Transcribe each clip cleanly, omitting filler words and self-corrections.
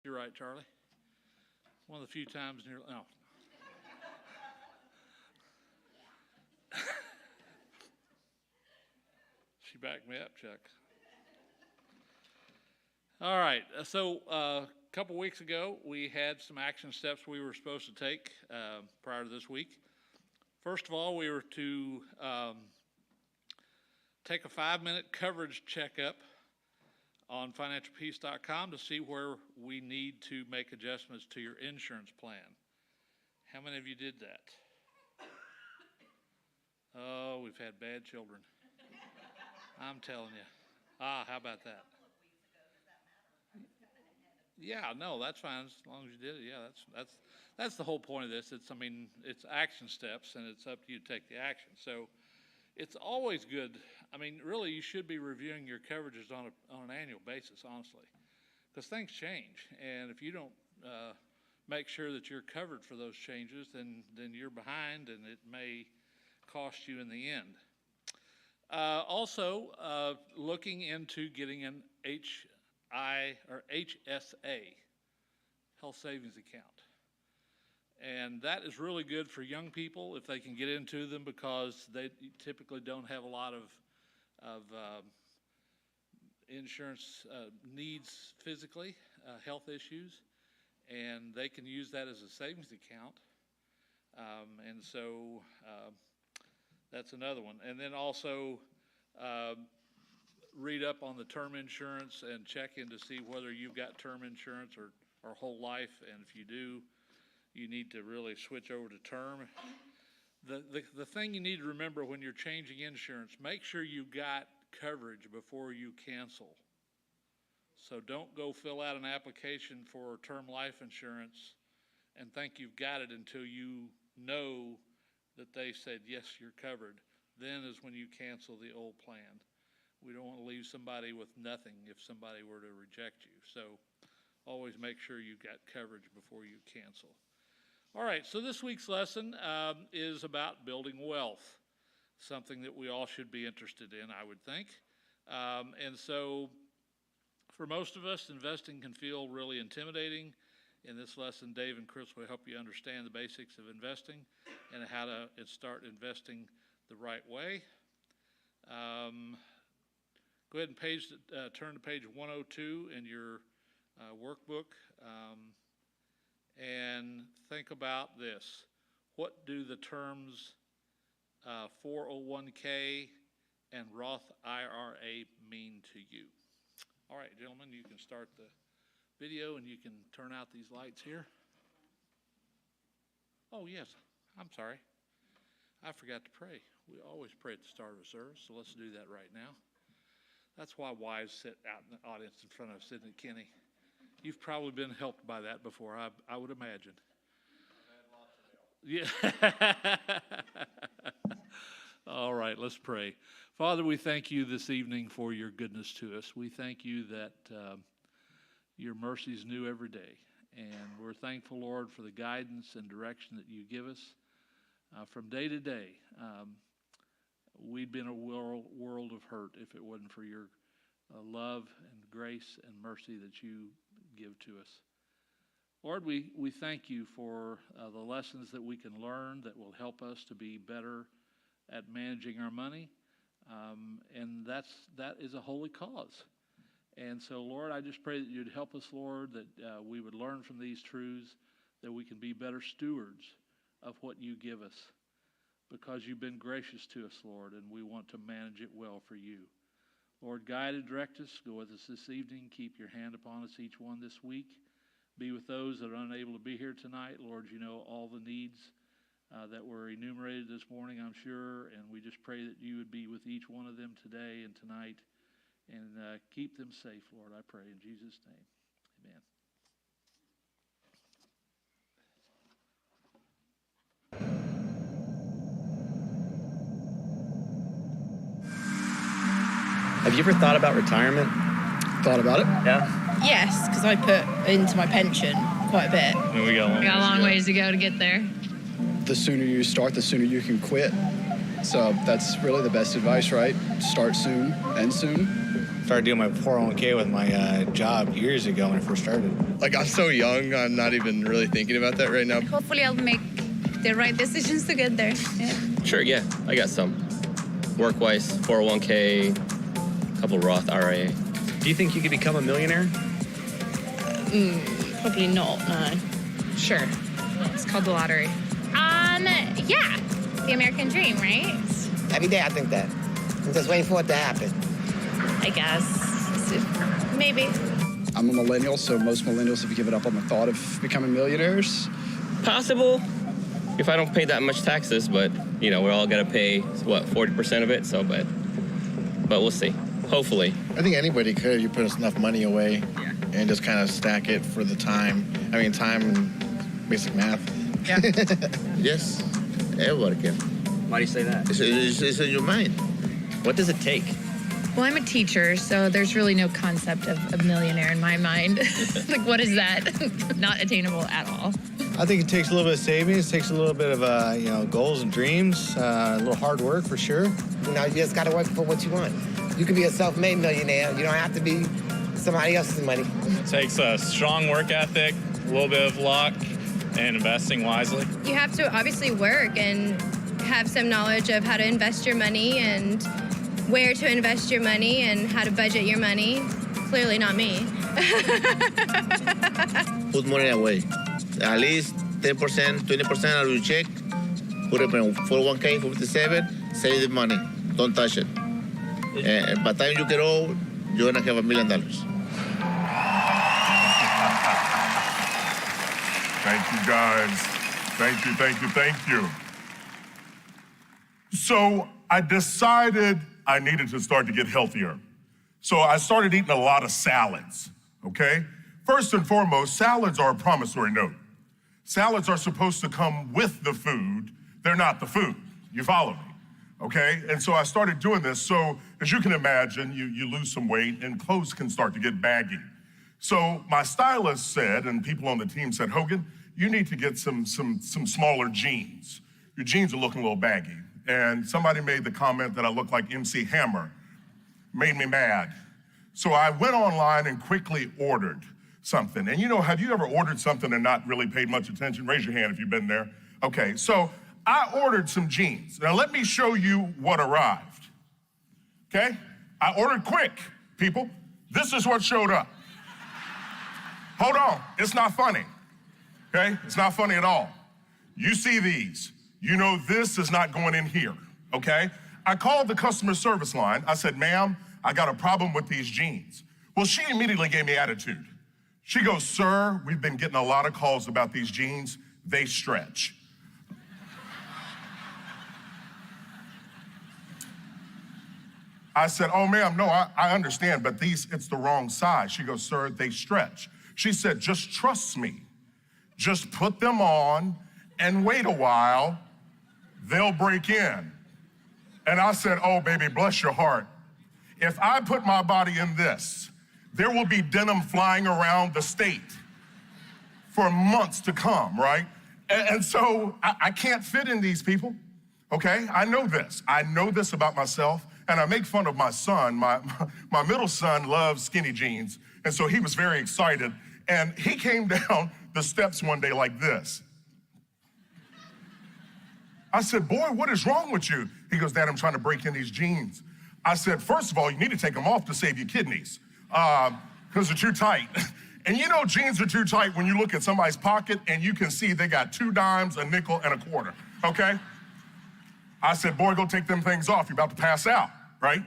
You're right, Charlie. One of the few times near, no. She backed me up, Chuck. All right, so a couple weeks ago, we had some action steps we were supposed to take prior to this week. First of all, we were to take a 5-minute coverage checkup on financialpeace.com to see where we need to make adjustments to your insurance plan. How many of you did that? Oh, we've had bad children. I'm telling you. How about that? Yeah, no, that's fine as long as you did it. Yeah, that's the whole point of this. It's action steps, and it's up to you to take the action. So it's always good. Really, you should be reviewing your coverages on an annual basis, honestly, because things change, and if you don't make sure that you're covered for those changes, then you're behind, and it may cost you in the end. Also, looking into getting an HSA, health savings account. And that is really good for young people if they can get into them, because they typically don't have a lot of insurance needs physically, health issues, and they can use that as a savings account. And so that's another one. And then also read up on the term insurance and check in to see whether you've got term insurance or whole life, and if you do, you need to really switch over to term. The thing you need to remember when you're changing insurance, make sure you got coverage before you cancel. So don't go fill out an application for term life insurance and think you've got it until you know that they said, yes, you're covered. Then is when you cancel the old plan. We don't want to leave somebody with nothing if somebody were to reject you. So always make sure you've got coverage before you cancel. All right, so this week's lesson is about building wealth, something that we all should be interested in, I would think. And so for most of us, investing can feel really intimidating. In this lesson, Dave and Chris will help you understand the basics of investing and how to start investing the right way. Go ahead and turn to page 102 in your workbook. And think about this. What do the terms 401k and Roth IRA mean to you? All right, gentlemen, you can start the video and you can turn out these lights here. Oh, yes, I'm sorry. I forgot to pray. We always pray at the start of a service, so let's do that right now. That's why wives sit out in the audience in front of us, isn't it, Kenny? You've probably been helped by that before, I would imagine. I've had lots of help. Yeah. All right, let's pray. Father, we thank you this evening for your goodness to us. We thank you that your mercy is new every day. And we're thankful, Lord, for the guidance and direction that you give us from day to day. We'd be in a world of hurt if it wasn't for your love and grace and mercy that you give to us. Lord, we thank you for the lessons that we can learn that will help us to be better at managing our money. And that is a holy cause. And so, Lord, I just pray that you'd help us, Lord, that we would learn from these truths, that we can be better stewards of what you give us, because you've been gracious to us, Lord, and we want to manage it well for you. Lord, guide and direct us. Go with us this evening. Keep your hand upon us, each one this week. Be with those that are unable to be here tonight. Lord, you know all the needs that were enumerated this morning, I'm sure, and we just pray that you would be with each one of them today and tonight, and keep them safe, Lord, I pray in Jesus' name. Amen. Have you ever thought about retirement? Thought about it? Yeah. Yes, because I put into my pension quite a bit. I mean, we got a long ways to go to get there. The sooner you start, the sooner you can quit. So that's really the best advice, right? Start soon, end soon. Started doing my 401k with my job years ago when I first started. Like, I'm so young, I'm not even really thinking about that right now. Hopefully I'll make the right decisions to get there. Yeah. Sure, yeah, I got some. Work-wise, 401k, couple Roth IRA. Do you think you could become a millionaire? Probably not, no. Sure. It's called the lottery. Yeah. The American dream, right? Every day I think that. I'm just waiting for it to happen. I guess. Maybe. I'm a millennial, so most millennials have given up on the thought of becoming millionaires. Possible, if I don't pay that much taxes, but, you know, we're all gonna pay, what, 40% of it, so, but we'll see, hopefully. I think anybody could. You put enough money away and just kind of stack it for the time. I mean, time and basic math. Yeah. Yes, everybody can. Why do you say that? It's in your mind. What does it take? Well, I'm a teacher, so there's really no concept of millionaire in my mind. Like, what is that? Not attainable at all. I think it takes a little bit of savings, takes a little bit of, goals and dreams, a little hard work for sure. You know, you just got to work for what you want. You can be a self-made millionaire. You don't have to be somebody else's money. It takes a strong work ethic, a little bit of luck, and investing wisely. You have to obviously work and have some knowledge of how to invest your money and where to invest your money and how to budget your money. Clearly not me. Put money away. At least 10%, 20% out of your check. Put it in 401k, 57, save the money. Don't touch it. And by the time you get old, you're gonna have $1 million. Thank you, guys. Thank you, thank you, thank you. So I decided I needed to start to get healthier. So I started eating a lot of salads, okay? First and foremost, salads are a promissory note. Salads are supposed to come with the food. They're not the food. You follow me, okay? And so I started doing this. So as you can imagine, you lose some weight and clothes can start to get baggy. So my stylist said, and people on the team said, Hogan, you need to get some smaller jeans. Your jeans are looking a little baggy. And somebody made the comment that I look like MC Hammer. Made me mad. So I went online and quickly ordered something. And have you ever ordered something and not really paid much attention? Raise your hand if you've been there. Okay, so I ordered some jeans. Now let me show you what arrived. Okay? I ordered quick, people. This is what showed up. Hold on, it's not funny. Okay? It's not funny at all. You see these. You know this is not going in here, okay? I called the customer service line. I said, ma'am, I got a problem with these jeans. Well, she immediately gave me attitude. She goes, sir, we've been getting a lot of calls about these jeans. They stretch. I said, oh, ma'am, no, I understand, but it's the wrong size. She goes, sir, they stretch. She said, just trust me. Just put them on and wait a while. They'll break in. And I said, oh, baby, bless your heart. If I put my body in this, there will be denim flying around the state for months to come, right? And so I can't fit in these people, okay? I know this. I know this about myself, and I make fun of my son. My middle son loves skinny jeans, and so he was very excited, and he came down the steps one day like this. I said, boy, what is wrong with you? He goes, Dad, I'm trying to break in these jeans. I said, first of all, you need to take them off to save your kidneys because they're too tight. And jeans are too tight when you look at somebody's pocket and you can see they got 2 dimes, a nickel, and a quarter, okay? I said, boy, go take them things off. You're about to pass out, right?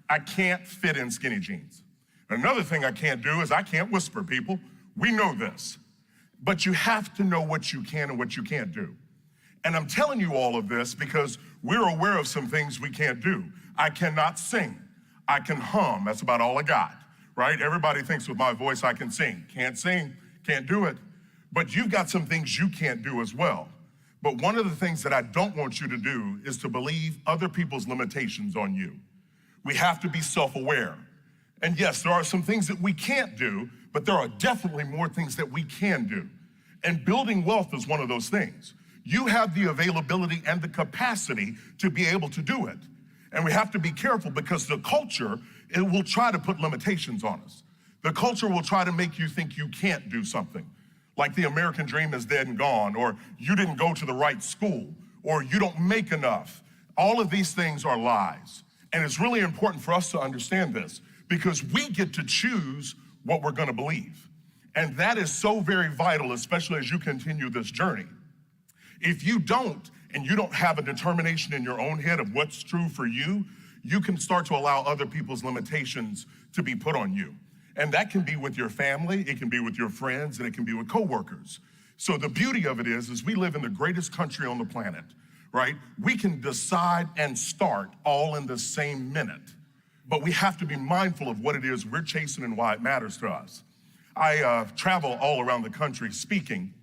I can't fit in skinny jeans. Another thing I can't do is I can't whisper, people. We know this. But you have to know what you can and what you can't do. And I'm telling you all of this because we're aware of some things we can't do. I cannot sing. I can hum. That's about all I got, right? Everybody thinks with my voice I can sing. Can't sing, can't do it. But you've got some things you can't do as well. But one of the things that I don't want you to do is to believe other people's limitations on you. We have to be self-aware. And yes, there are some things that we can't do, but there are definitely more things that we can do. And building wealth is one of those things. You have the availability and the capacity to be able to do it. And we have to be careful because the culture, it will try to put limitations on us. The culture will try to make you think you can't do something, like the American dream is dead and gone, or you didn't go to the right school, or you don't make enough. All of these things are lies. And it's really important for us to understand this because we get to choose what we're gonna believe. And that is so very vital, especially as you continue this journey. If you don't, and you don't have a determination in your own head of what's true for you, you can start to allow other people's limitations to be put on you. And that can be with your family, it can be with your friends, and it can be with coworkers. So the beauty of it is we live in the greatest country on the planet, right? We can decide and start all in the same minute, but we have to be mindful of what it is we're chasing and why it matters to us. I travel all around the country speaking,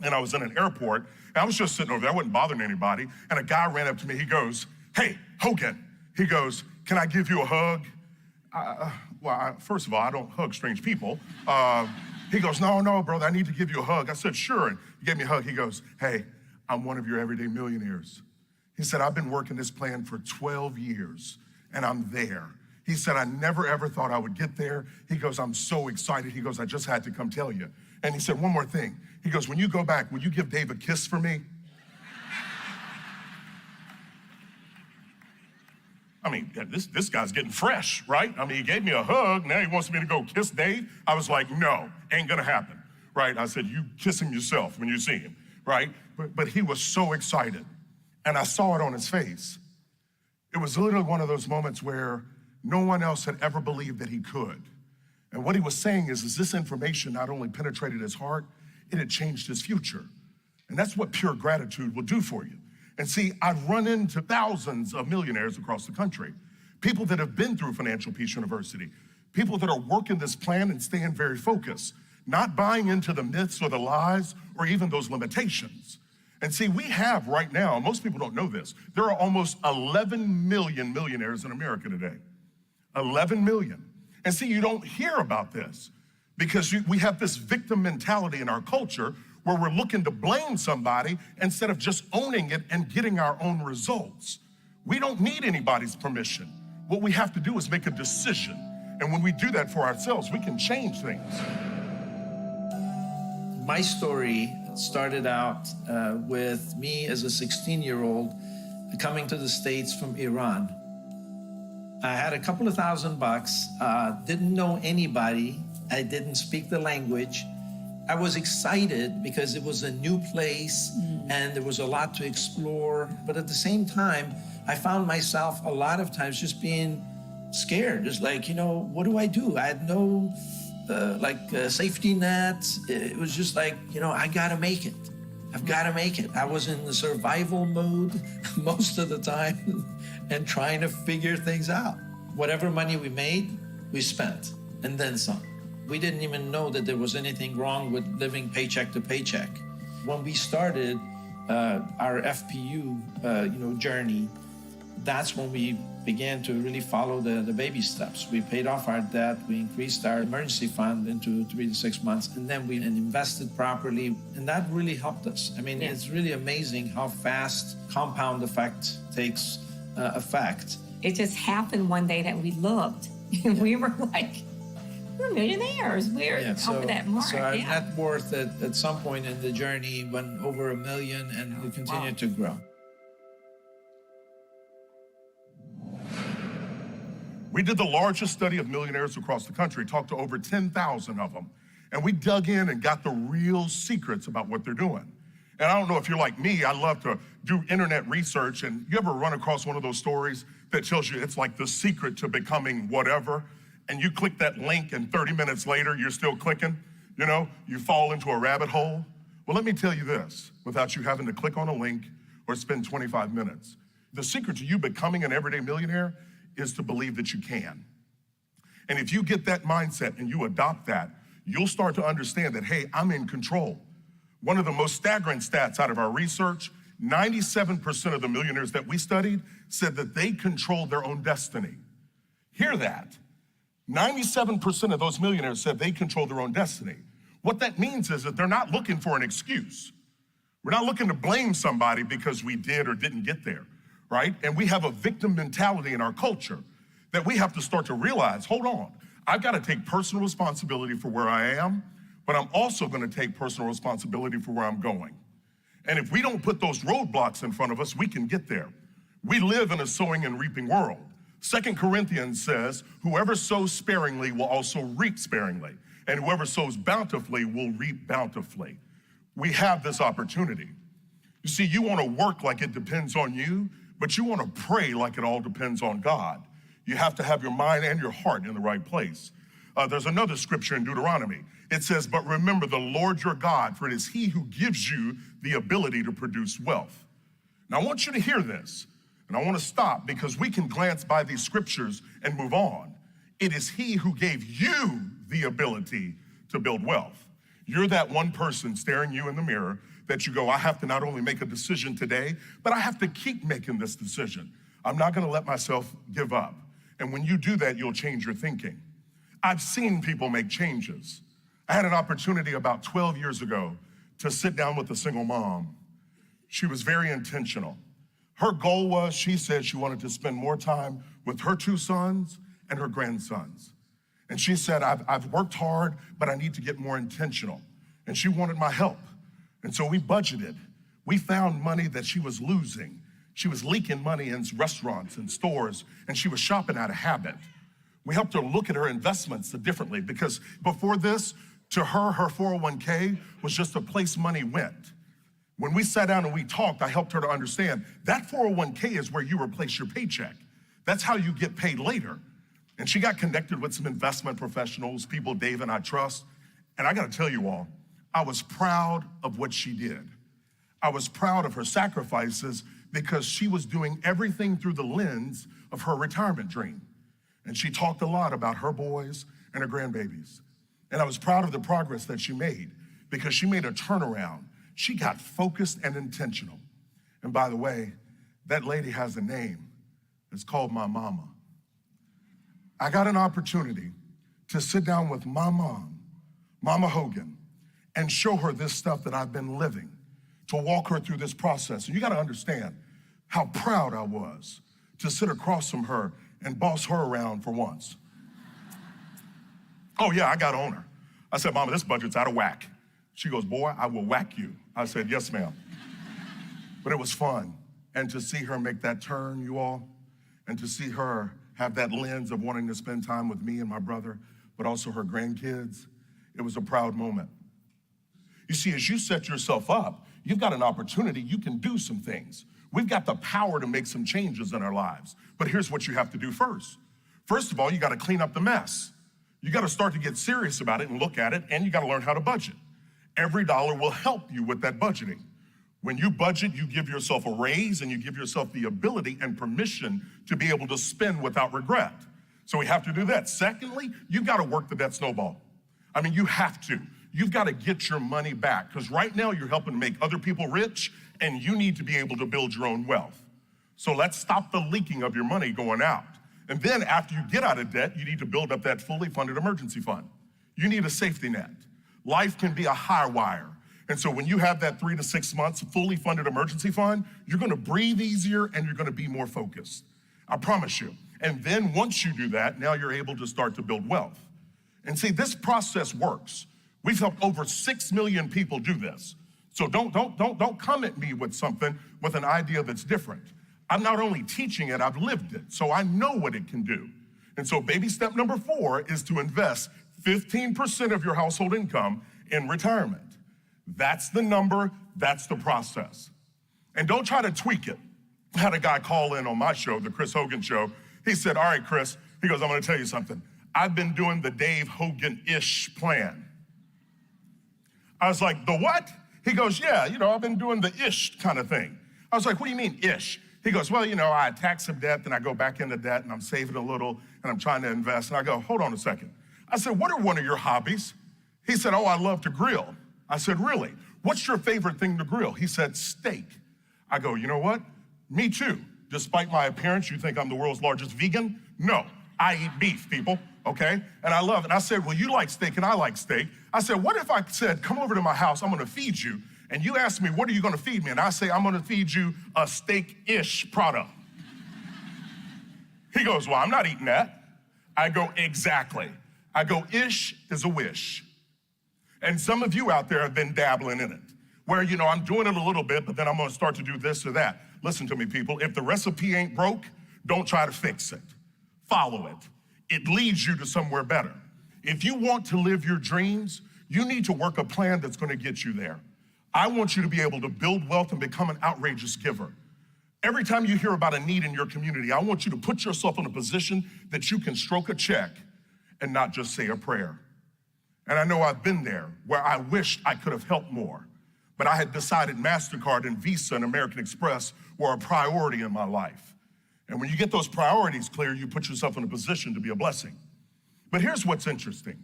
and I was in an airport, and I was just sitting over there, I wasn't bothering anybody, and a guy ran up to me, he goes, "Hey, Hogan," he goes, "can I give you a hug?" First of all, I don't hug strange people. He goes, no, brother, I need to give you a hug. I said, sure, and he gave me a hug. He goes, "Hey, I'm one of your everyday millionaires." He said, "I've been working this plan for 12 years, and I'm there." He said, "I never, ever thought I would get there." He goes, "I'm so excited." He goes, "I just had to come tell you." And he said, "One more thing." He goes, "When you go back, will you give Dave a kiss for me?" I mean, this guy's getting fresh, right? I mean, he gave me a hug, now he wants me to go kiss Dave? I was like, no, ain't gonna happen, right? I said, you kiss him yourself when you see him, right? But he was so excited, and I saw it on his face. It was literally one of those moments where no one else had ever believed that he could. And what he was saying is this information not only penetrated his heart, it had changed his future. And that's what pure gratitude will do for you. And see, I've run into thousands of millionaires across the country, people that have been through Financial Peace University, people that are working this plan and staying very focused, not buying into the myths or the lies or even those limitations. And see, we have right now, most people don't know this, there are almost 11 million millionaires in America today. 11 million. And see, you don't hear about this because we have this victim mentality in our culture where we're looking to blame somebody instead of just owning it and getting our own results. We don't need anybody's permission. What we have to do is make a decision. And when we do that for ourselves, we can change things. My story started out with me as a 16-year-old coming to the States from Iran. I had a couple of $1,000, didn't know anybody. I didn't speak the language. I was excited because it was a new place and there was a lot to explore. But at the same time, I found myself a lot of times just being scared. It's like, what do I do? I had no safety net. It was just like, I gotta make it. I've gotta make it. I was in the survival mode most of the time and trying to figure things out. Whatever money we made, we spent, and then some. We didn't even know that there was anything wrong with living paycheck to paycheck. When we started our FPU journey, that's when we began to really follow the baby steps. We paid off our debt, we increased our emergency fund into 3 to 6 months, and then we invested properly, and that really helped us. I mean, It's really amazing how fast compound effect takes effect. It just happened one day that we looked, and we were like, we're millionaires. We're over that mark. So our net worth at some point in the journey went over $1 million, and we continued to grow. We did the largest study of millionaires across the country, talked to over 10,000 of them, and we dug in and got the real secrets about what they're doing. And I don't know if you're like me, I love to do internet research, and you ever run across one of those stories that tells you it's like the secret to becoming whatever, and you click that link and 30 minutes later, you're still clicking, you fall into a rabbit hole. Well, let me tell you this, without you having to click on a link or spend 25 minutes. The secret to you becoming an everyday millionaire is to believe that you can. And if you get that mindset and you adopt that, you'll start to understand that, hey, I'm in control. One of the most staggering stats out of our research, 97% of the millionaires that we studied said that they control their own destiny. Hear that. 97% of those millionaires said they control their own destiny. What that means is that they're not looking for an excuse. We're not looking to blame somebody because we did or didn't get there, right? And we have a victim mentality in our culture that we have to start to realize, hold on, I've got to take personal responsibility for where I am, but I'm also going to take personal responsibility for where I'm going. And if we don't put those roadblocks in front of us, we can get there. We live in a sowing and reaping world. 2 Corinthians says, whoever sows sparingly will also reap sparingly, and whoever sows bountifully will reap bountifully. We have this opportunity. You see, you want to work like it depends on you, but you want to pray like it all depends on God. You have to have your mind and your heart in the right place. There's another scripture in Deuteronomy. It says, but remember the Lord your God, for it is he who gives you the ability to produce wealth. Now I want you to hear this, and I want to stop because we can glance by these scriptures and move on. It is he who gave you the ability to build wealth. You're that one person staring you in the mirror that you go, I have to not only make a decision today, but I have to keep making this decision. I'm not going to let myself give up. And when you do that, you'll change your thinking. I've seen people make changes. I had an opportunity about 12 years ago to sit down with a single mom. She was very intentional. Her goal was, she said she wanted to spend more time with her 2 sons and her grandsons. And she said, I've worked hard, but I need to get more intentional. And she wanted my help. And so we budgeted. We found money that she was losing. She was leaking money in restaurants and stores, and she was shopping out of habit. We helped her look at her investments differently because before this, to her 401k was just a place money went. When we sat down and we talked, I helped her to understand that 401k is where you replace your paycheck. That's how you get paid later. And she got connected with some investment professionals, people Dave and I trust. And I gotta tell you all, I was proud of what she did. I was proud of her sacrifices because she was doing everything through the lens of her retirement dream. And she talked a lot about her boys and her grandbabies. And I was proud of the progress that she made because she made a turnaround. She got focused and intentional. And by the way, that lady has a name. It's called my mama. I got an opportunity to sit down with my mom, Mama Hogan, and show her this stuff that I've been living, to walk her through this process. And you gotta understand how proud I was to sit across from her and boss her around for once. Oh yeah, I got on her. I said, Mama, this budget's out of whack. She goes, boy, I will whack you. I said, yes, ma'am. But it was fun. And to see her make that turn, you all, and to see her have that lens of wanting to spend time with me and my brother, but also her grandkids, it was a proud moment. You see, as you set yourself up, you've got an opportunity. You can do some things. We've got the power to make some changes in our lives. But here's what you have to do first. First of all, you got to clean up the mess. You got to start to get serious about it and look at it, and you got to learn how to budget. Every dollar will help you with that budgeting. When you budget, you give yourself a raise and you give yourself the ability and permission to be able to spend without regret. So we have to do that. Secondly, you've got to work the debt snowball. I mean, you have to. You've got to get your money back because right now you're helping to make other people rich and you need to be able to build your own wealth. So let's stop the leaking of your money going out. And then after you get out of debt, you need to build up that fully funded emergency fund. You need a safety net. Life can be a high wire. And so when you have that 3 to 6 months fully funded emergency fund, you're gonna breathe easier and you're gonna be more focused. I promise you. And then once you do that, now you're able to start to build wealth. And see, this process works. We've helped over 6 million people do this. So don't come at me with something with an idea that's different. I'm not only teaching it, I've lived it. So I know what it can do. And so baby step number 4 is to invest 15% of your household income in retirement. That's the number, that's the process. And don't try to tweak it. I had a guy call in on my show, the Chris Hogan Show. He said, all right, Chris, he goes, I'm gonna tell you something. I've been doing the Dave Hogan-ish plan. I was like, the what? He goes, yeah, I've been doing the ish kind of thing. I was like, what do you mean ish? He goes, well, I attack some debt, then I go back into debt, and I'm saving a little, and I'm trying to invest. And I go, hold on a second. I said, what are one of your hobbies? He said, oh, I love to grill. I said, really? What's your favorite thing to grill? He said, steak. I go, you know what? Me too. Despite my appearance, you think I'm the world's largest vegan? No, I eat beef, people, okay? And I love it. And I said, well, you like steak and I like steak. I said, what if I said, come over to my house, I'm gonna feed you, and you ask me, what are you gonna feed me? And I say, I'm gonna feed you a steak-ish product. He goes, well, I'm not eating that. I go, exactly. I go, ish is a wish. And some of you out there have been dabbling in it, where, you know, I'm doing it a little bit, but then I'm gonna start to do this or that. Listen to me, people. If the recipe ain't broke, don't try to fix it. Follow it. It leads you to somewhere better. If you want to live your dreams, you need to work a plan that's gonna get you there. I want you to be able to build wealth and become an outrageous giver. Every time you hear about a need in your community, I want you to put yourself in a position that you can stroke a check and not just say a prayer. And I know I've been there where I wished I could have helped more, but I had decided MasterCard and Visa and American Express were a priority in my life. And when you get those priorities clear, you put yourself in a position to be a blessing. But here's what's interesting.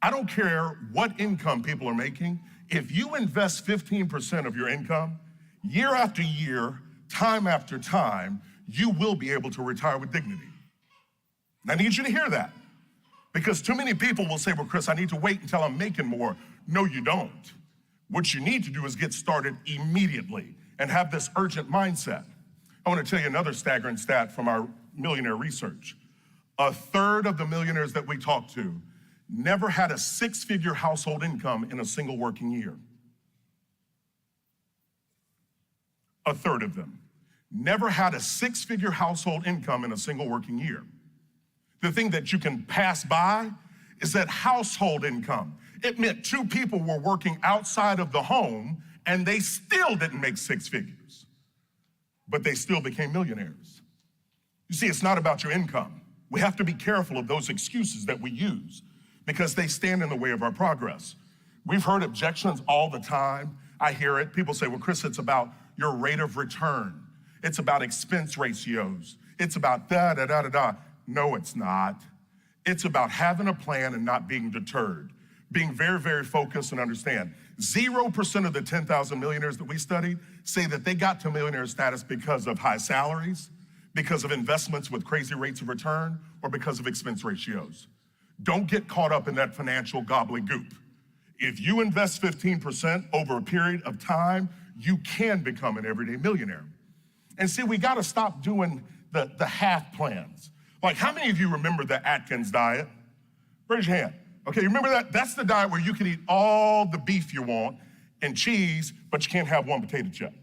I don't care what income people are making. If you invest 15% of your income, year after year, time after time, you will be able to retire with dignity. And I need you to hear that, because too many people will say, well, Chris, I need to wait until I'm making more. No, you don't. What you need to do is get started immediately and have this urgent mindset. I want to tell you another staggering stat from our millionaire research. 1/3 of the millionaires that we talked to never had a 6-figure household income in a single working year. 1/3 of them never had a 6-figure household income in a single working year. The thing that you can pass by is that household income. It meant 2 people were working outside of the home and they still didn't make 6 figures, but they still became millionaires. You see, it's not about your income. We have to be careful of those excuses that we use because they stand in the way of our progress. We've heard objections all the time. I hear it. People say, well, Chris, it's about your rate of return. It's about expense ratios. It's about da-da-da-da-da. No, it's not. It's about having a plan and not being deterred, being very, very focused and understand. 0% of the 10,000 millionaires that we studied say that they got to millionaire status because of high salaries, because of investments with crazy rates of return, or because of expense ratios. Don't get caught up in that financial gobbledygook. If you invest 15% over a period of time, you can become an everyday millionaire. And see, we gotta stop doing the half plans. Like, how many of you remember the Atkins diet? Raise your hand. Okay, you remember that? That's the diet where you can eat all the beef you want and cheese, but you can't have one potato chip,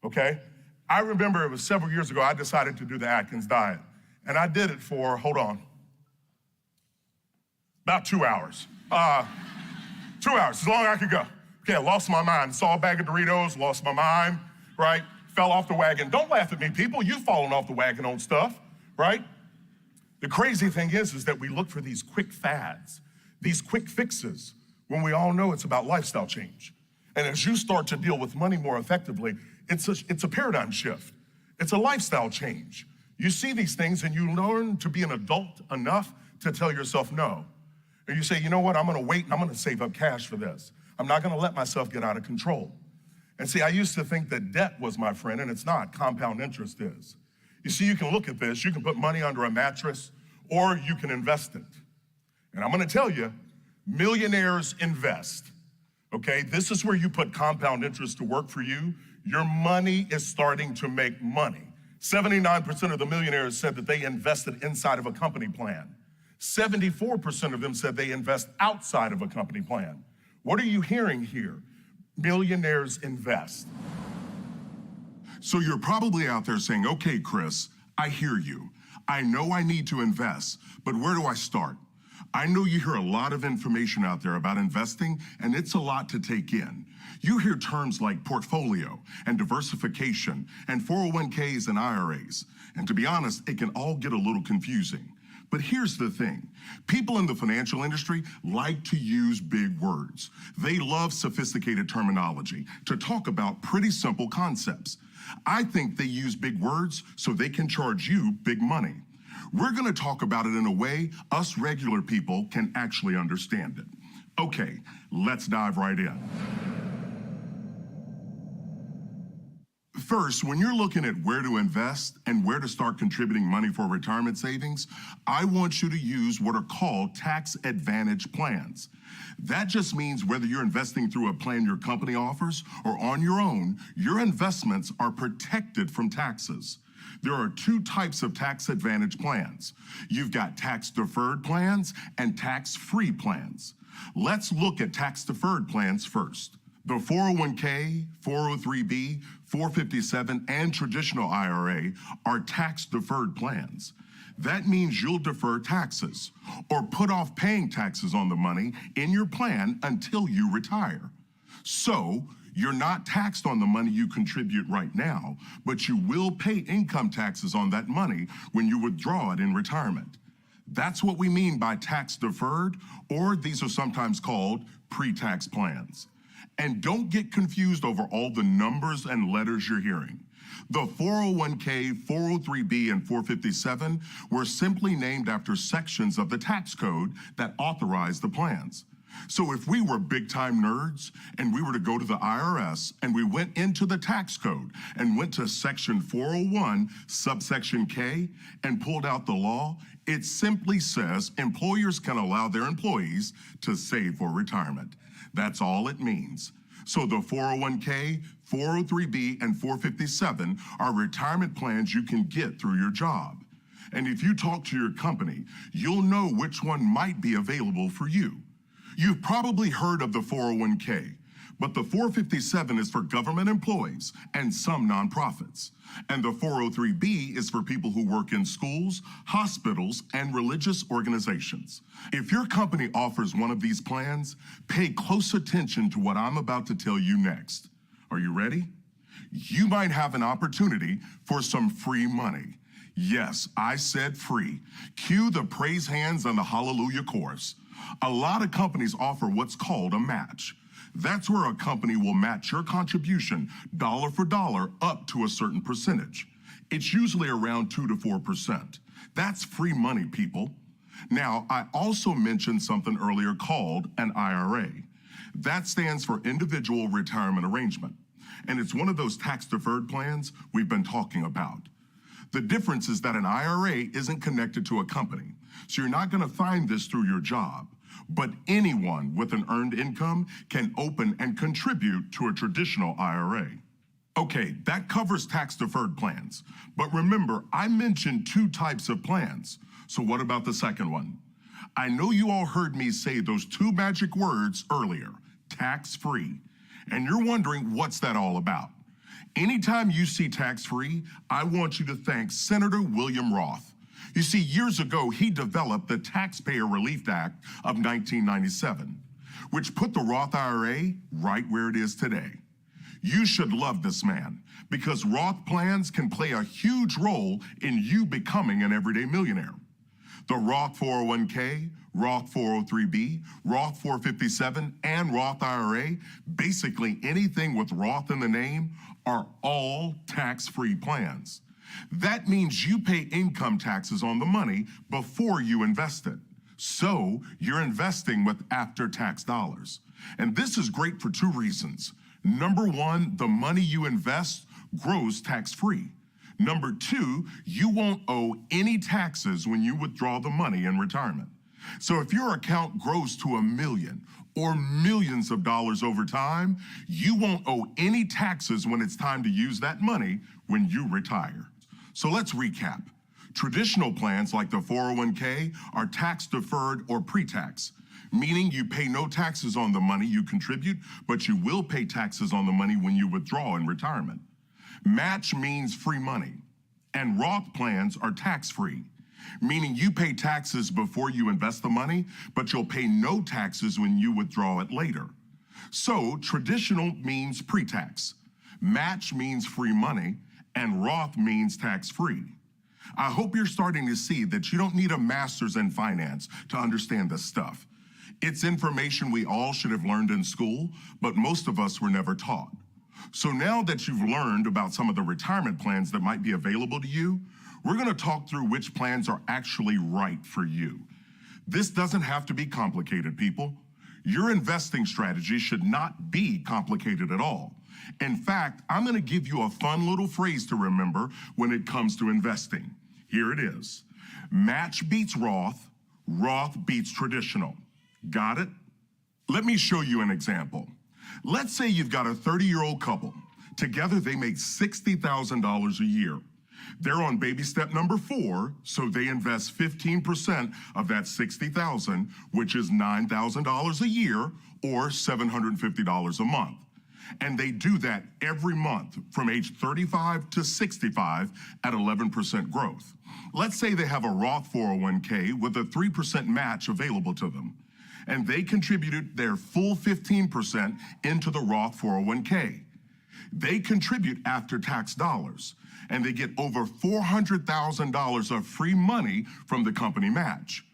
okay? I remember it was several years ago, I decided to do the Atkins diet. And I did it for, hold on, about 2 hours. 2 hours, as long as I could go. Okay, I lost my mind. Saw a bag of Doritos, lost my mind, right? Fell off the wagon. Don't laugh at me, people. You've fallen off the wagon on stuff, right? The crazy thing is that we look for these quick fads, these quick fixes, when we all know it's about lifestyle change. And as you start to deal with money more effectively, it's a paradigm shift. It's a lifestyle change. You see these things and you learn to be an adult enough to tell yourself no. And you say, you know what, I'm gonna wait and I'm gonna save up cash for this. I'm not gonna let myself get out of control. And see, I used to think that debt was my friend, and it's not. Compound interest is. You see, you can look at this, you can put money under a mattress, or you can invest it. And I'm gonna tell you, millionaires invest, okay? This is where you put compound interest to work for you. Your money is starting to make money. 79% of the millionaires said that they invested inside of a company plan. 74% of them said they invest outside of a company plan. What are you hearing here? Millionaires invest. So you're probably out there saying, okay, Chris, I hear you. I know I need to invest, but where do I start? I know you hear a lot of information out there about investing, and it's a lot to take in. You hear terms like portfolio and diversification and 401ks and IRAs. And to be honest, it can all get a little confusing. But here's the thing. People in the financial industry like to use big words. They love sophisticated terminology to talk about pretty simple concepts. I think they use big words so they can charge you big money. We're going to talk about it in a way us regular people can actually understand it. Okay, let's dive right in. First, when you're looking at where to invest and where to start contributing money for retirement savings, I want you to use what are called tax advantage plans. That just means whether you're investing through a plan your company offers or on your own, your investments are protected from taxes. There are two types of tax advantage plans. You've got tax deferred plans and tax free plans. Let's look at tax deferred plans first. The 401k, 403b, 457, and traditional IRA are tax deferred plans. That means you'll defer taxes or put off paying taxes on the money in your plan until you retire. So, you're not taxed on the money you contribute right now, but you will pay income taxes on that money when you withdraw it in retirement. That's what we mean by tax deferred, or these are sometimes called pre-tax plans. And don't get confused over all the numbers and letters you're hearing. The 401k, 403b, and 457 were simply named after sections of the tax code that authorize the plans. So if we were big-time nerds and we were to go to the IRS and we went into the tax code and went to section 401, subsection K, and pulled out the law, it simply says employers can allow their employees to save for retirement. That's all it means. So the 401k, 403b, and 457 are retirement plans you can get through your job. And if you talk to your company, you'll know which one might be available for you. You've probably heard of the 401k, but the 457 is for government employees and some nonprofits. And the 403b is for people who work in schools, hospitals, and religious organizations. If your company offers one of these plans, pay close attention to what I'm about to tell you next. Are you ready? You might have an opportunity for some free money. Yes, I said free. Cue the praise hands and the hallelujah chorus. A lot of companies offer what's called a match. That's where a company will match your contribution dollar for dollar up to a certain percentage. It's usually around 2 to 4%. That's free money, people. Now, I also mentioned something earlier called an IRA. That stands for Individual Retirement Arrangement, and it's one of those tax-deferred plans we've been talking about. The difference is that an IRA isn't connected to a company, so you're not going to find this through your job. But anyone with an earned income can open and contribute to a traditional IRA. Okay, that covers tax-deferred plans. But remember, I mentioned two types of plans. So what about the second one? I know you all heard me say those two magic words earlier, tax-free. And you're wondering, what's that all about? Anytime you see tax-free, I want you to thank Senator William Roth. You see, years ago, he developed the Taxpayer Relief Act of 1997, which put the Roth IRA right where it is today. You should love this man because Roth plans can play a huge role in you becoming an everyday millionaire. The Roth 401k, Roth 403b, Roth 457, and Roth IRA, basically anything with Roth in the name, are all tax-free plans. That means you pay income taxes on the money before you invest it. So you're investing with after-tax dollars. And this is great for two reasons. Number one, the money you invest grows tax-free. Number two, you won't owe any taxes when you withdraw the money in retirement. So if your account grows to $1 million or millions of dollars over time, you won't owe any taxes when it's time to use that money when you retire. So let's recap. Traditional plans like the 401k are tax deferred or pre-tax, meaning you pay no taxes on the money you contribute, but you will pay taxes on the money when you withdraw in retirement. Match means free money, and Roth plans are tax-free, meaning you pay taxes before you invest the money, but you'll pay no taxes when you withdraw it later. So traditional means pre-tax, match means free money, and Roth means tax-free. I hope you're starting to see that you don't need a master's in finance to understand this stuff. It's information we all should have learned in school, but most of us were never taught. So now that you've learned about some of the retirement plans that might be available to you, we're going to talk through which plans are actually right for you. This doesn't have to be complicated, people. Your investing strategy should not be complicated at all. In fact, I'm going to give you a fun little phrase to remember when it comes to investing. Here it is. Match beats Roth, Roth beats traditional. Got it? Let me show you an example. Let's say you've got a 30-year-old couple. Together, they make $60,000 a year. They're on baby step number 4, so they invest 15% of that $60,000, which is $9,000 a year or $750 a month. And they do that every month from age 35 to 65 at 11% growth. Let's say they have a Roth 401k with a 3% match available to them, and they contributed their full 15% into the Roth 401k. They contribute after-tax dollars, and they get over $400,000 of free money from the company match.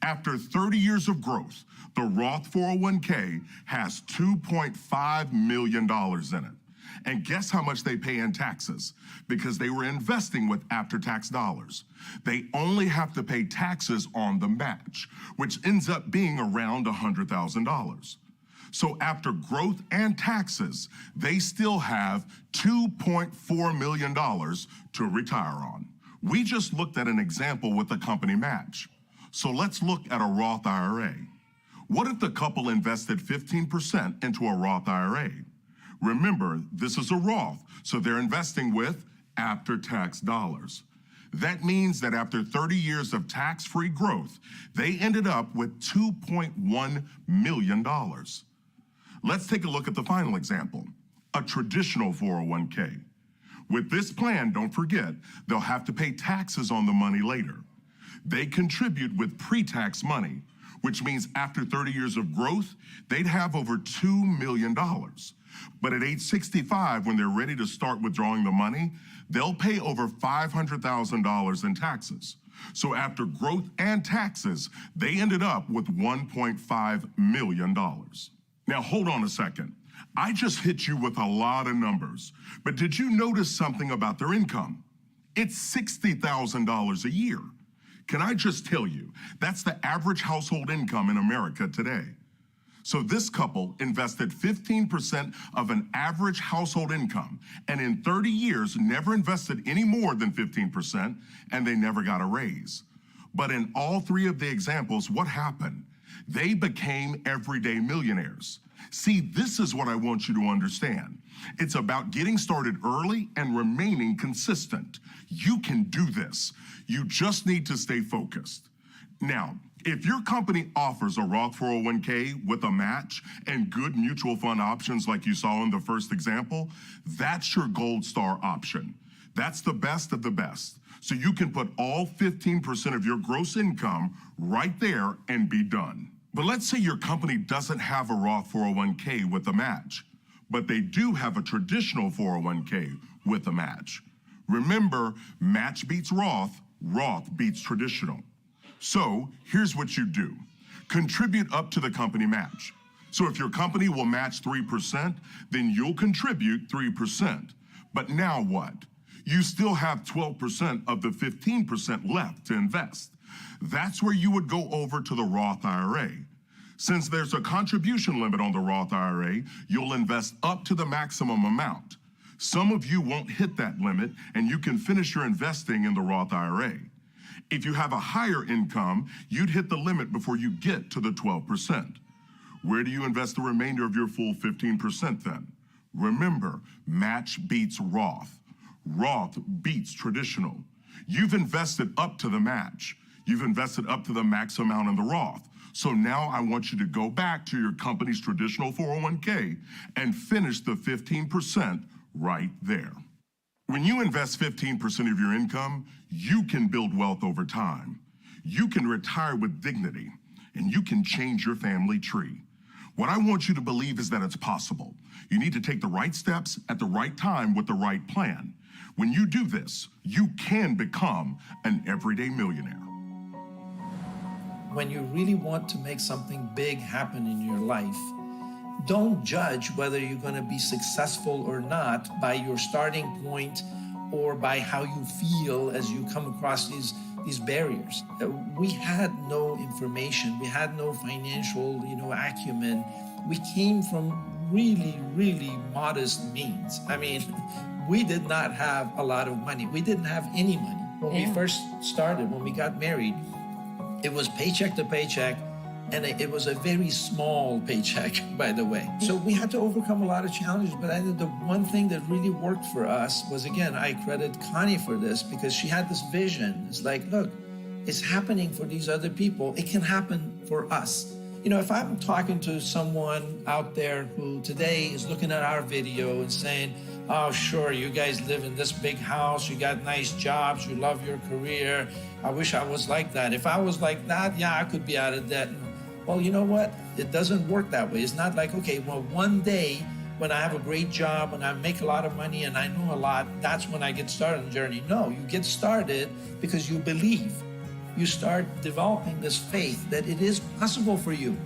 After 30 years of growth, the Roth 401k has $2.5 million in it. And guess how much they pay in taxes? Because they were investing with after-tax dollars. They only have to pay taxes on the match, which ends up being around $100,000. So after growth and taxes, they still have $2.4 million to retire on. We just looked at an example with the company match. So let's look at a Roth IRA. What if the couple invested 15% into a Roth IRA? Remember, this is a Roth, so they're investing with after-tax dollars. That means that after 30 years of tax-free growth, they ended up with $2.1 million. Let's take a look at the final example, a traditional 401k. With this plan, don't forget, they'll have to pay taxes on the money later. They contribute with pre-tax money, which means after 30 years of growth, they'd have over $2 million. But at age 65, when they're ready to start withdrawing the money, they'll pay over $500,000 in taxes. So after growth and taxes, they ended up with $1.5 million. Now, hold on a second. I just hit you with a lot of numbers, but did you notice something about their income? It's $60,000 a year. Can I just tell you, that's the average household income in America today. So this couple invested 15% of an average household income, and in 30 years never invested any more than 15%, and they never got a raise. But in all 3 of the examples, what happened? They became everyday millionaires. See, this is what I want you to understand. It's about getting started early and remaining consistent. You can do this. You just need to stay focused. Now, if your company offers a Roth 401k with a match and good mutual fund options like you saw in the first example, that's your gold star option. That's the best of the best. So you can put all 15% of your gross income right there and be done. But let's say your company doesn't have a Roth 401k with a match, but they do have a traditional 401k with a match. Remember, match beats Roth, Roth beats traditional. So here's what you do. Contribute up to the company match. So if your company will match 3%, then you'll contribute 3%. But now what? You still have 12% of the 15% left to invest. That's where you would go over to the Roth IRA. Since there's a contribution limit on the Roth IRA, you'll invest up to the maximum amount. Some of you won't hit that limit, and you can finish your investing in the Roth IRA. If you have a higher income, you'd hit the limit before you get to the 12%. Where do you invest the remainder of your full 15% then? Remember, match beats Roth. Roth beats traditional. You've invested up to the match. You've invested up to the max amount in the Roth. So now I want you to go back to your company's traditional 401k and finish the 15% right there. When you invest 15% of your income, you can build wealth over time. You can retire with dignity, and you can change your family tree. What I want you to believe is that it's possible. You need to take the right steps at the right time with the right plan. When you do this, you can become an everyday millionaire. When you really want to make something big happen in your life, don't judge whether you're going to be successful or not by your starting point or by how you feel as you come across these barriers. We had no information. We had no financial, acumen. We came from really, really modest means. I mean, we did not have a lot of money. We didn't have any money. When we first started, when we got married, it was paycheck to paycheck, And it was a very small paycheck, by the way. So we had to overcome a lot of challenges, but I think the one thing that really worked for us was, again, I credit Connie for this because she had this vision. It's like, look, it's happening for these other people. It can happen for us. You know, if I'm talking to someone out there who today is looking at our video and saying, oh, sure, you guys live in this big house, you got nice jobs, you love your career, I wish I was like that. If I was like that, yeah, I could be out of debt. Well, you know what? It doesn't work that way. It's not like, okay, well, one day when I have a great job and I make a lot of money and I know a lot, that's when I get started on the journey. No, you get started because you believe. You start developing this faith that it is possible for you.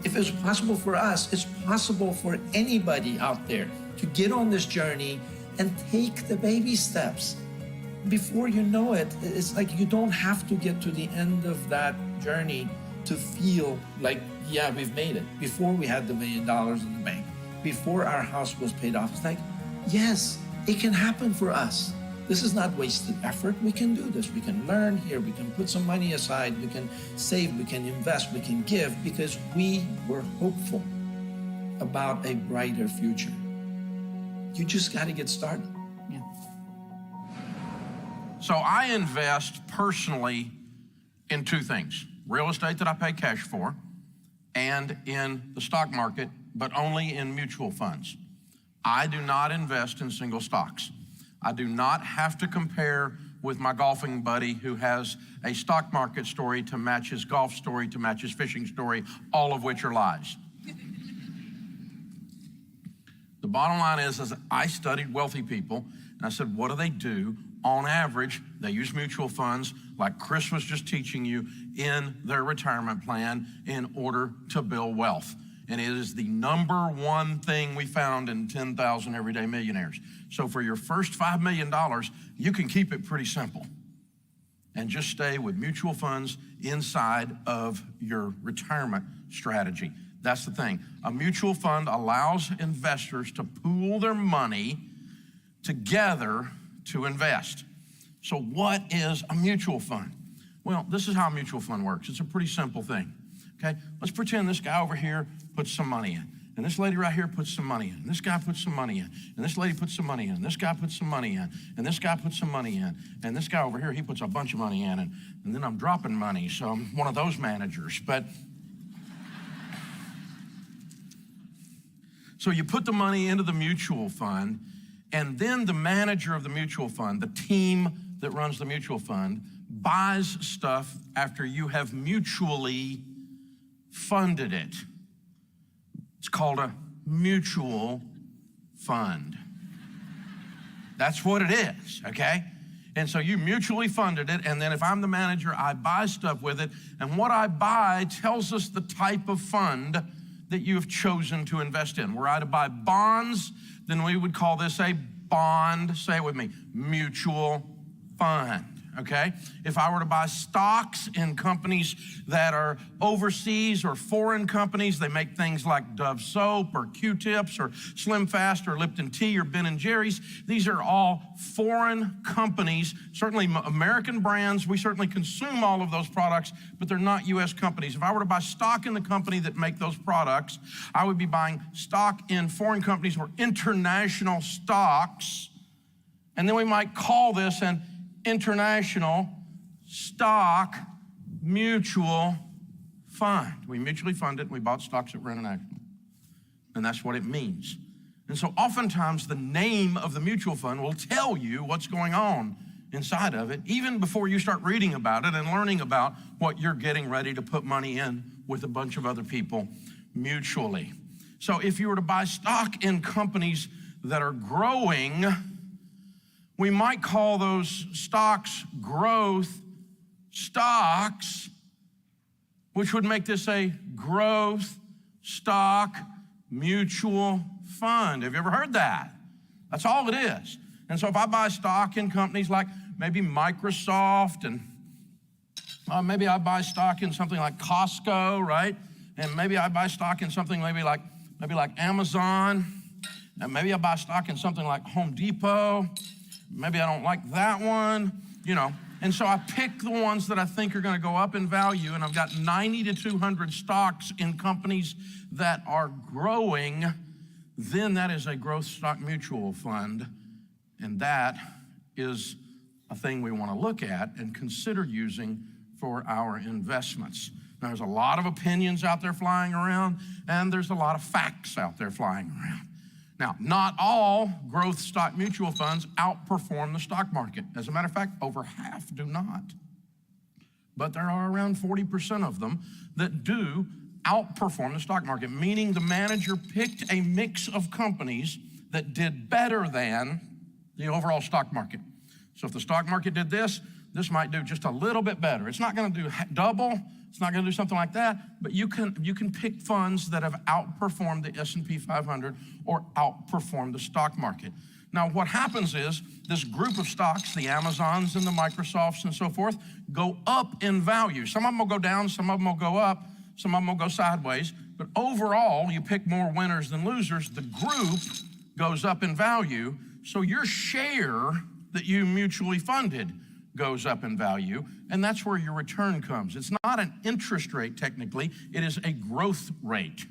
If it's possible for us, it's possible for anybody out there to get on this journey and take the baby steps. Before you know it, it's like you don't have to get to the end of that journey to feel like, yeah, we've made it. Before we had the $1 million in the bank, before our house was paid off, it's like, yes, it can happen for us. This is not wasted effort. We can do this. We can learn here. We can put some money aside. We can save. We can invest. We can give because we were hopeful about a brighter future. You just got to get started. Yeah. So I invest personally in two things: real estate that I pay cash for, and in the stock market, but only in mutual funds. I do not invest in single stocks. I do not have to compare with my golfing buddy who has a stock market story to match his golf story, to match his fishing story, all of which are lies. The bottom line is I studied wealthy people, and I said, what do they do? On average, they use mutual funds, like Chris was just teaching you, in their retirement plan in order to build wealth. And it is the number one thing we found in 10,000 Everyday Millionaires. So for your first $5 million, you can keep it pretty simple and just stay with mutual funds inside of your retirement strategy. That's the thing. A mutual fund allows investors to pool their money together to invest. So what is a mutual fund? Well, this is how a mutual fund works. It's a pretty simple thing. Okay, let's pretend this guy over here puts some money in, and this lady right here puts some money in, and this guy puts some money in, and this lady puts some money in, and this guy puts some money in, and this guy puts some money in, and this guy over here, he puts a bunch of money in, and then I'm dropping money, so I'm one of those managers. But so you put the money into the mutual fund, and then the manager of the mutual fund, the team that runs the mutual fund, buys stuff after you have mutually funded it. It's called a mutual fund. That's what it is, okay? And so you mutually funded it, and then if I'm the manager, I buy stuff with it, and what I buy tells us the type of fund that you have chosen to invest in. Were I to buy bonds, then we would call this a bond, say it with me, mutual fund. Okay? If I were to buy stocks in companies that are overseas or foreign companies, they make things like Dove soap or Q-tips or Slim Fast or Lipton tea or Ben & Jerry's. These are all foreign companies, certainly American brands. We certainly consume all of those products, but they're not U.S. companies. If I were to buy stock in the company that make those products, I would be buying stock in foreign companies or international stocks. And then we might call this an international stock mutual fund. We mutually fund it, and we bought stocks that were international. And that's what it means. And so oftentimes the name of the mutual fund will tell you what's going on inside of it, even before you start reading about it and learning about what you're getting ready to put money in with a bunch of other people mutually. So if you were to buy stock in companies that are growing, we might call those stocks growth stocks, which would make this a growth stock mutual fund. Have you ever heard that? That's all it is. And so if I buy stock in companies like maybe Microsoft, and maybe I buy stock in something like Costco, right? And maybe I buy stock in something maybe like Amazon, and maybe I buy stock in something like Home Depot. Maybe I don't like that one, you know. And so I pick the ones that I think are going to go up in value, and I've got 90 to 200 stocks in companies that are growing. Then that is a growth stock mutual fund, and that is a thing we want to look at and consider using for our investments. Now, there's a lot of opinions out there flying around, and there's a lot of facts out there flying around. Now, not all growth stock mutual funds outperform the stock market. As a matter of fact, over half do not. But there are around 40% of them that do outperform the stock market, meaning the manager picked a mix of companies that did better than the overall stock market. So if the stock market did this, this might do just a little bit better. It's not going to do double. It's not going to do something like that, but you can pick funds that have outperformed the S&P 500 or outperformed the stock market. Now, what happens is this group of stocks, the Amazons and the Microsofts and so forth, go up in value. Some of them will go down, some of them will go up, some of them will go sideways, but overall, you pick more winners than losers. The group goes up in value, so your share that you mutually funded goes up in value, and that's where your return comes. It's not an interest rate technically, it is a growth rate.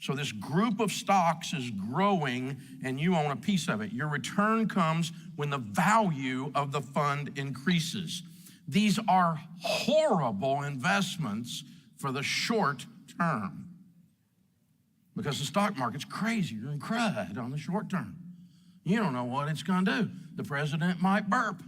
So this group of stocks is growing and you own a piece of it. Your return comes when the value of the fund increases. These are horrible investments for the short term because the stock market's crazy. You're in crud on the short term. You don't know what it's gonna do. The president might burp.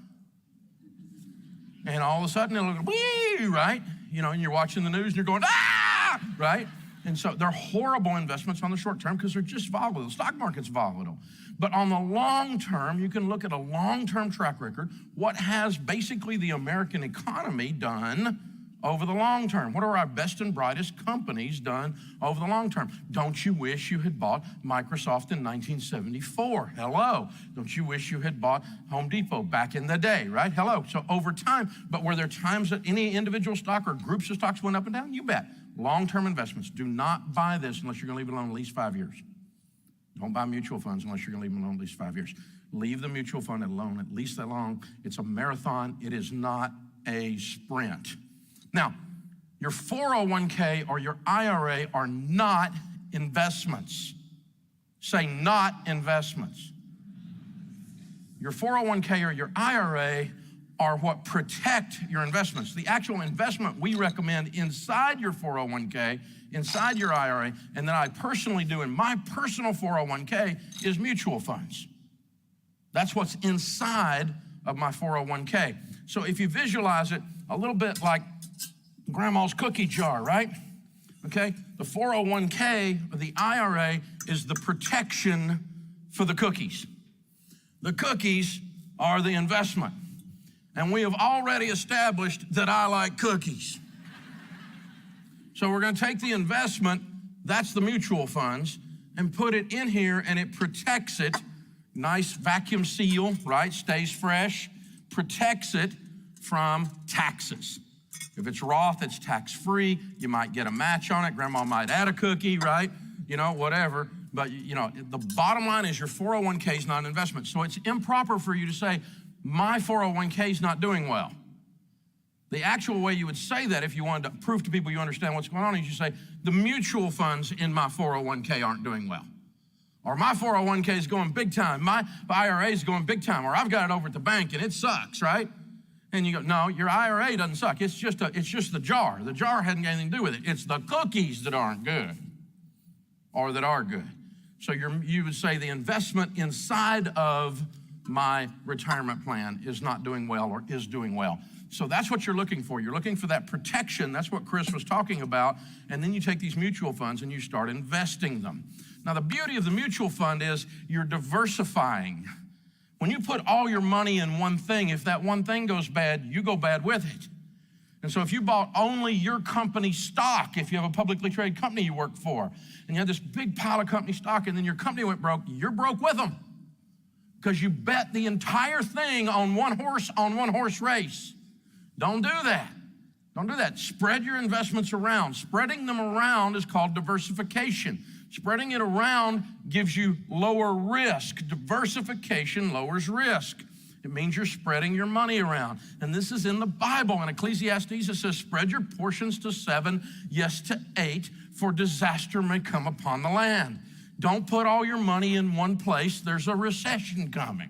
And all of a sudden it'll go, wee, right? You know, and you're watching the news and you're going, ah, right? And so they're horrible investments on the short term because they're just volatile. The stock market's volatile. But on the long term, you can look at a long-term track record. What has basically the American economy done over the long term? What are our best and brightest companies done over the long term? Don't you wish you had bought Microsoft in 1974? Hello. Don't you wish you had bought Home Depot back in the day, right? Hello. So over time, but were there times that any individual stock or groups of stocks went up and down? You bet. Long-term investments. Do not buy this unless you're going to leave it alone at least 5 years. Don't buy mutual funds unless you're going to leave them alone at least 5 years. Leave the mutual fund alone at least that long. It's a marathon. It is not a sprint. Now, your 401k or your IRA are not investments. Say not investments. Your 401k or your IRA are what protect your investments. The actual investment we recommend inside your 401k, inside your IRA, and that I personally do in my personal 401k is mutual funds. That's what's inside of my 401k. So if you visualize it a little bit like grandma's cookie jar, right? Okay, the 401k or the IRA is the protection for the cookies. The cookies are the investment. And we have already established that I like cookies. So we're going to take the investment, that's the mutual funds, and put it in here and it protects it. Nice vacuum seal, right? Stays fresh, protects it from taxes. If it's Roth, it's tax-free. You might get a match on it. Grandma might add a cookie, right? You know, whatever. But, you know, the bottom line is your 401k is not an investment. So it's improper for you to say, my 401k is not doing well. The actual way you would say that if you wanted to prove to people you understand what's going on is you say, the mutual funds in my 401k aren't doing well. Or my 401k is going big time. My IRA is going big time. Or I've got it over at the bank and it sucks, right? And you go, no, your IRA doesn't suck. It's just the jar. The jar hadn't got anything to do with it. It's the cookies that aren't good or that are good. So you would say the investment inside of my retirement plan is not doing well or is doing well. So that's what you're looking for. You're looking for that protection. That's what Chris was talking about. And then you take these mutual funds and you start investing them. Now, the beauty of the mutual fund is you're diversifying. When you put all your money in one thing, if that one thing goes bad, you go bad with it. And so if you bought only your company stock, if you have a publicly traded company you work for, and you had this big pile of company stock and then your company went broke, you're broke with them because you bet the entire thing on one horse race. Don't do that. Don't do that. Spread your investments around. Spreading them around is called diversification. Spreading it around gives you lower risk. Diversification lowers risk. It means you're spreading your money around. And this is in the Bible. In Ecclesiastes, it says, spread your portions to 7, yes, to 8, for disaster may come upon the land. Don't put all your money in one place. There's a recession coming.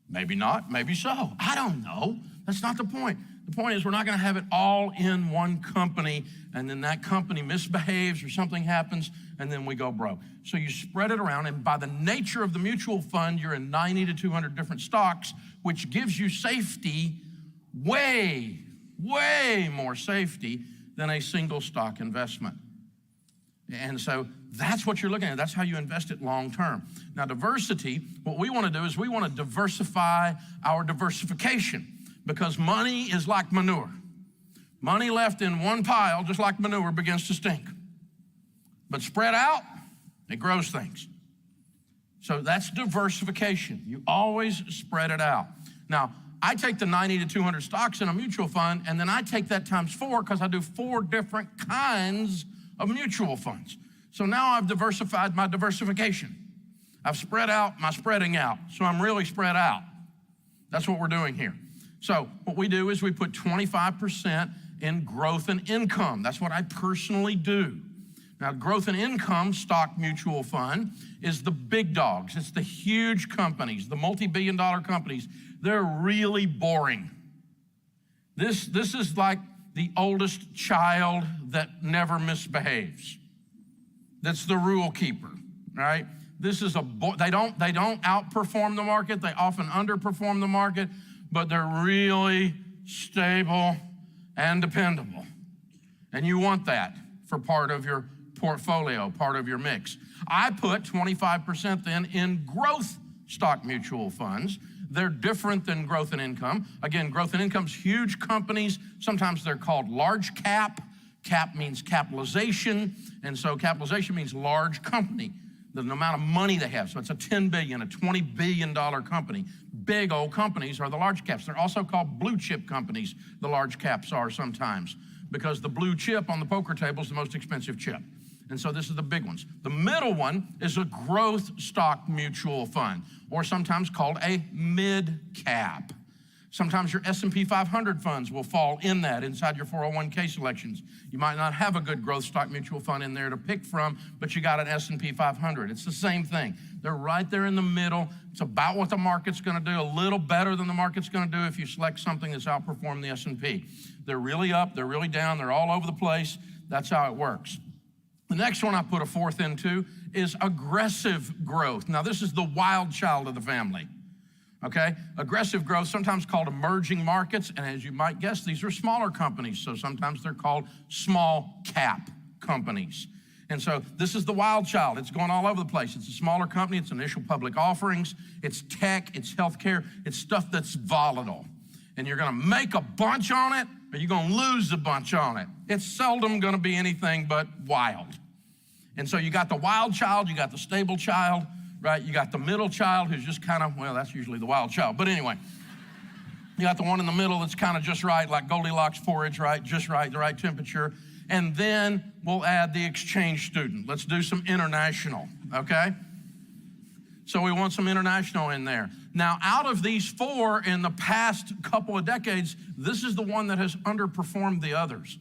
Maybe not, maybe so. I don't know. That's not the point. The point is we're not going to have it all in one company, and then that company misbehaves or something happens, and then we go broke. So you spread it around, and by the nature of the mutual fund, you're in 90 to 200 different stocks, which gives you safety, way more safety than a single stock investment. And so that's what you're looking at. That's how you invest it long term. Now, diversity, what we want to do is we want to diversify our diversification, because money is like manure. Money left in one pile, just like manure, begins to stink. But spread out, it grows things. So that's diversification. You always spread it out. Now, I take the 90 to 200 stocks in a mutual fund, and then I take that times 4 because I do 4 different kinds of mutual funds. So now I've diversified my diversification. I've spread out my spreading out. So I'm really spread out. That's what we're doing here. So what we do is we put 25% in growth and income. That's what I personally do. Now, growth and income stock mutual fund is the big dogs. It's the huge companies, the multi-billion-dollar companies. They're really boring. This is like the oldest child that never misbehaves. That's the rule keeper, right? This is they don't outperform the market. They often underperform the market, but they're really stable and dependable. And you want that for part of your portfolio, part of your mix. I put 25% then in growth stock mutual funds. They're different than growth and income. Again, growth and income's huge companies. Sometimes they're called large cap. Cap means capitalization, and so capitalization means large company, the amount of money they have. So it's a $10 billion, a $20 billion company. Big old companies are the large caps. They're also called blue chip companies, the large caps are sometimes, because the blue chip on the poker table is the most expensive chip. And so this is the big ones. The middle one is a growth stock mutual fund, or sometimes called a mid-cap. Sometimes your S&P 500 funds will fall in that, inside your 401k selections. You might not have a good growth stock mutual fund in there to pick from, but you got an S&P 500. It's the same thing. They're right there in the middle. It's about what the market's gonna do, a little better than the market's gonna do if you select something that's outperformed the S&P. They're really up, they're really down, they're all over the place. That's how it works. The next one I put a fourth into is aggressive growth. Now, this is the wild child of the family, okay? Aggressive growth, sometimes called emerging markets, and as you might guess, these are smaller companies, so sometimes they're called small cap companies. And so this is the wild child. It's going all over the place. It's a smaller company, it's initial public offerings, it's tech, it's healthcare, it's stuff that's volatile. And you're gonna make a bunch on it, or you're gonna lose a bunch on it. It's seldom gonna be anything but wild. And so you got the wild child, you got the stable child, right? You got the middle child who's just kind of, well, that's usually the wild child. But anyway, you got the one in the middle that's kind of just right, like Goldilocks porridge, right? Just right, the right temperature. And then we'll add the exchange student. Let's do some international, okay? So we want some international in there. Now, out of these 4 in the past couple of decades, this is the one that has underperformed the others,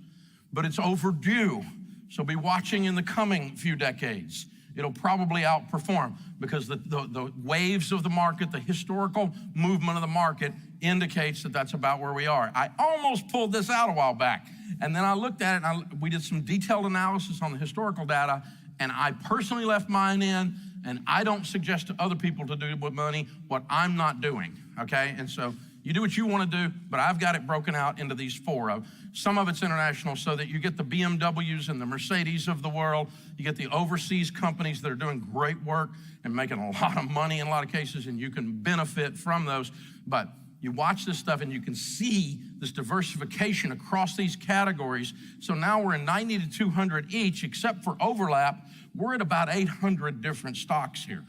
but it's overdue. So be watching in the coming few decades. It'll probably outperform because the waves of the market, the historical movement of the market indicates that that's about where we are. I almost pulled this out a while back, and then I looked at it, and we did some detailed analysis on the historical data, and I personally left mine in, and I don't suggest to other people to do with money what I'm not doing, okay? And so you do what you want to do, but I've got it broken out into these 4. Some of it's international so that you get the BMWs and the Mercedes of the world. You get the overseas companies that are doing great work and making a lot of money in a lot of cases, and you can benefit from those. But you watch this stuff and you can see this diversification across these categories. So now we're in 90 to 200 each, except for overlap. We're at about 800 different stocks here.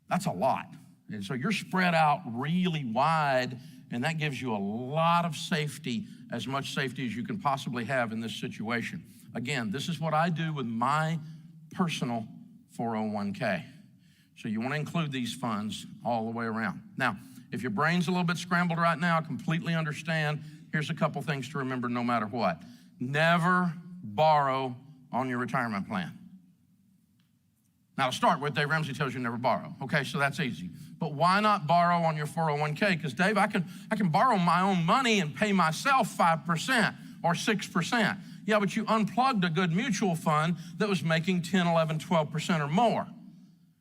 That's a lot. And so you're spread out really wide, and that gives you a lot of safety, as much safety as you can possibly have in this situation. Again, this is what I do with my personal 401k. So you want to include these funds all the way around. Now, If your brain's a little bit scrambled right now, I completely understand. Here's a couple things to remember no matter what. Never borrow on your retirement plan. Now, to start with, Dave Ramsey tells you never borrow. Okay, so that's easy. But why not borrow on your 401k? Because, Dave, I can borrow my own money and pay myself 5% or 6%. Yeah, but you unplugged a good mutual fund that was making 10, 11, 12% or more.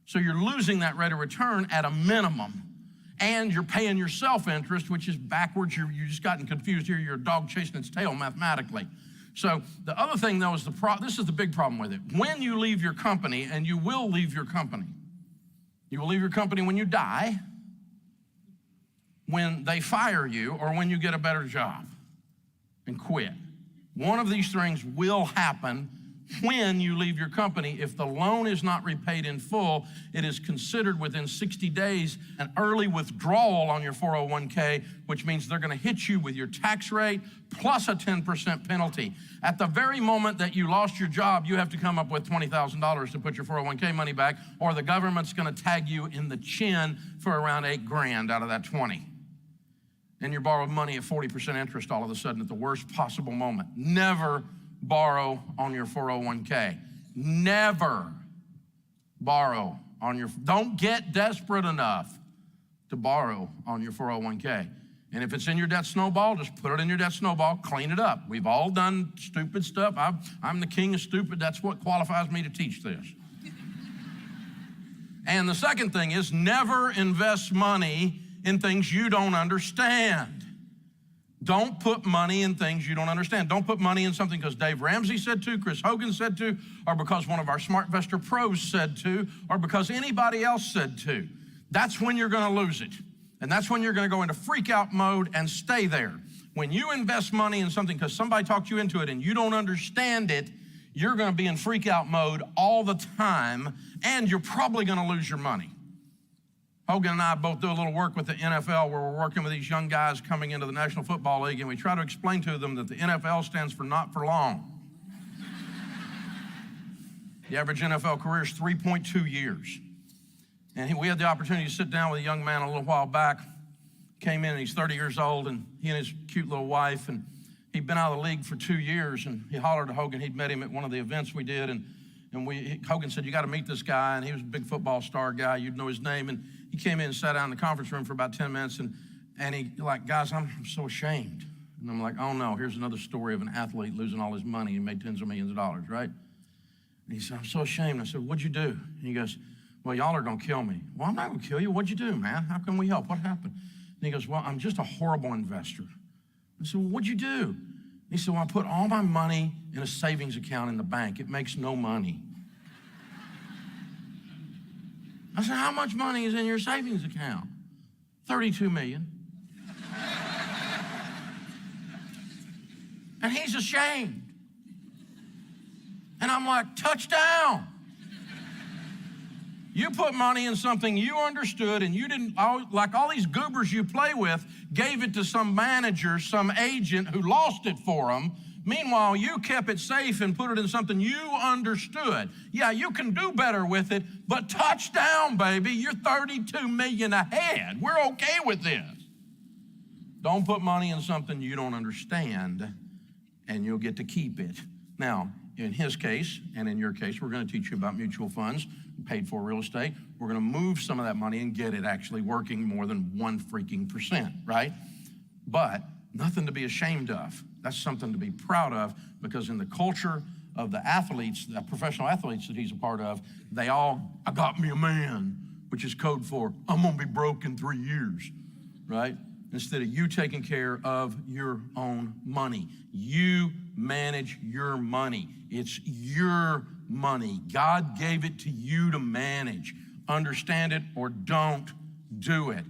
So you're losing that rate of return at a minimum. And you're paying yourself interest, which is backwards. You're just gotten confused here. You're a dog chasing its tail mathematically. So the other thing, though, is this is the big problem with it. When you leave your company, and you will leave your company, you will leave your company when you die, when they fire you, or when you get a better job and quit. One of these things will happen when you leave your company. If the loan is not repaid in full, it is considered within 60 days an early withdrawal on your 401k, which means they're going to hit you with your tax rate plus a 10% penalty. At the very moment that you lost your job, you have to come up with $20,000 to put your 401k money back, or the government's going to tag you in the chin for around $8,000 out of that 20. And you're borrowing money at 40% interest all of a sudden at the worst possible moment. Never borrow on your 401k. Never borrow on your, don't get desperate enough to borrow on your 401k. And if it's in your debt snowball, just put it in your debt snowball, clean it up. We've all done stupid stuff. I'm the king of stupid. That's what qualifies me to teach this. And the second thing is never invest money in things you don't understand. Don't put money in things you don't understand. Don't put money in something because Dave Ramsey said to, Chris Hogan said to, or because one of our Smart Investor pros said to, or because anybody else said to. That's when you're going to lose it. And that's when you're going to go into freak out mode and stay there. When you invest money in something because somebody talked you into it and you don't understand it, you're going to be in freak out mode all the time, and you're probably going to lose your money. Hogan and I both do a little work with the NFL where we're working with these young guys coming into the National Football League, and we try to explain to them that the NFL stands for not for long. The average NFL career is 3.2 years. And we had the opportunity to sit down with a young man a little while back. Came in and he's 30 years old, and he and his cute little wife, and he'd been out of the league for 2 years, and he hollered to Hogan. He'd met him at one of the events we did, and Hogan said, you got to meet this guy, and he was a big football star guy. You'd know his name, and he came in and sat down in the conference room for about 10 minutes, and he like, guys, I'm so ashamed. And I'm like, oh no, here's another story of an athlete losing all his money and made tens of millions of dollars, right? And he said, I'm so ashamed. I said, what'd you do? And he goes, well, y'all are gonna kill me. Well, I'm not gonna kill you. What'd you do, man? How can we help? What happened? And he goes, well, I'm just a horrible investor. I said, well, what'd you do? And he said, well, I put all my money in a savings account in the bank. It makes no money. I said, how much money is in your savings account? 32 million. And he's ashamed. And I'm like, touchdown. You put money in something you understood, and you didn't, like all these goobers you play with, gave it to some manager, some agent who lost it for them. Meanwhile, you kept it safe and put it in something you understood. Yeah, you can do better with it, but touchdown, baby. You're 32 million ahead. We're okay with this. Don't put money in something you don't understand, and you'll get to keep it. Now, in his case, and in your case, we're going to teach you about mutual funds, paid for real estate. We're going to move some of that money and get it actually working more than 1%, right? But nothing to be ashamed of. That's something to be proud of, because in the culture of the athletes, the professional athletes that he's a part of, they all, I got me a man, which is code for, I'm gonna be broke in 3 years, right? Instead of you taking care of your own money. You manage your money. It's your money. God gave it to you to manage. Understand it or don't do it.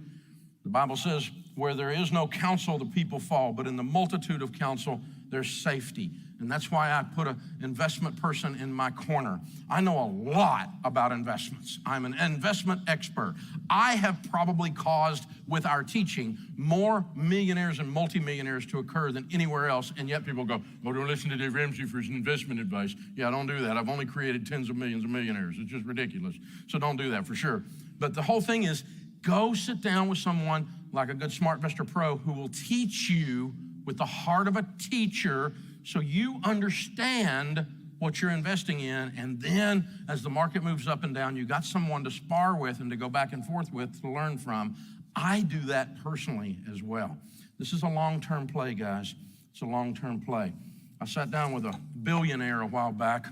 The Bible says, where there is no counsel, the people fall, but in the multitude of counsel, there's safety. And that's why I put an investment person in my corner. I know a lot about investments. I'm an investment expert. I have probably caused, with our teaching, more millionaires and multimillionaires to occur than anywhere else, and yet people go, oh, don't listen to Dave Ramsey for his investment advice. Yeah, don't do that. I've only created tens of millions of millionaires. It's just ridiculous. So don't do that for sure. But the whole thing is, go sit down with someone like a good Smart Investor Pro who will teach you with the heart of a teacher so you understand what you're investing in. And then as the market moves up and down, you got someone to spar with and to go back and forth with to learn from. I do that personally as well. This is a long-term play, guys. It's a long-term play. I sat down with a billionaire a while back,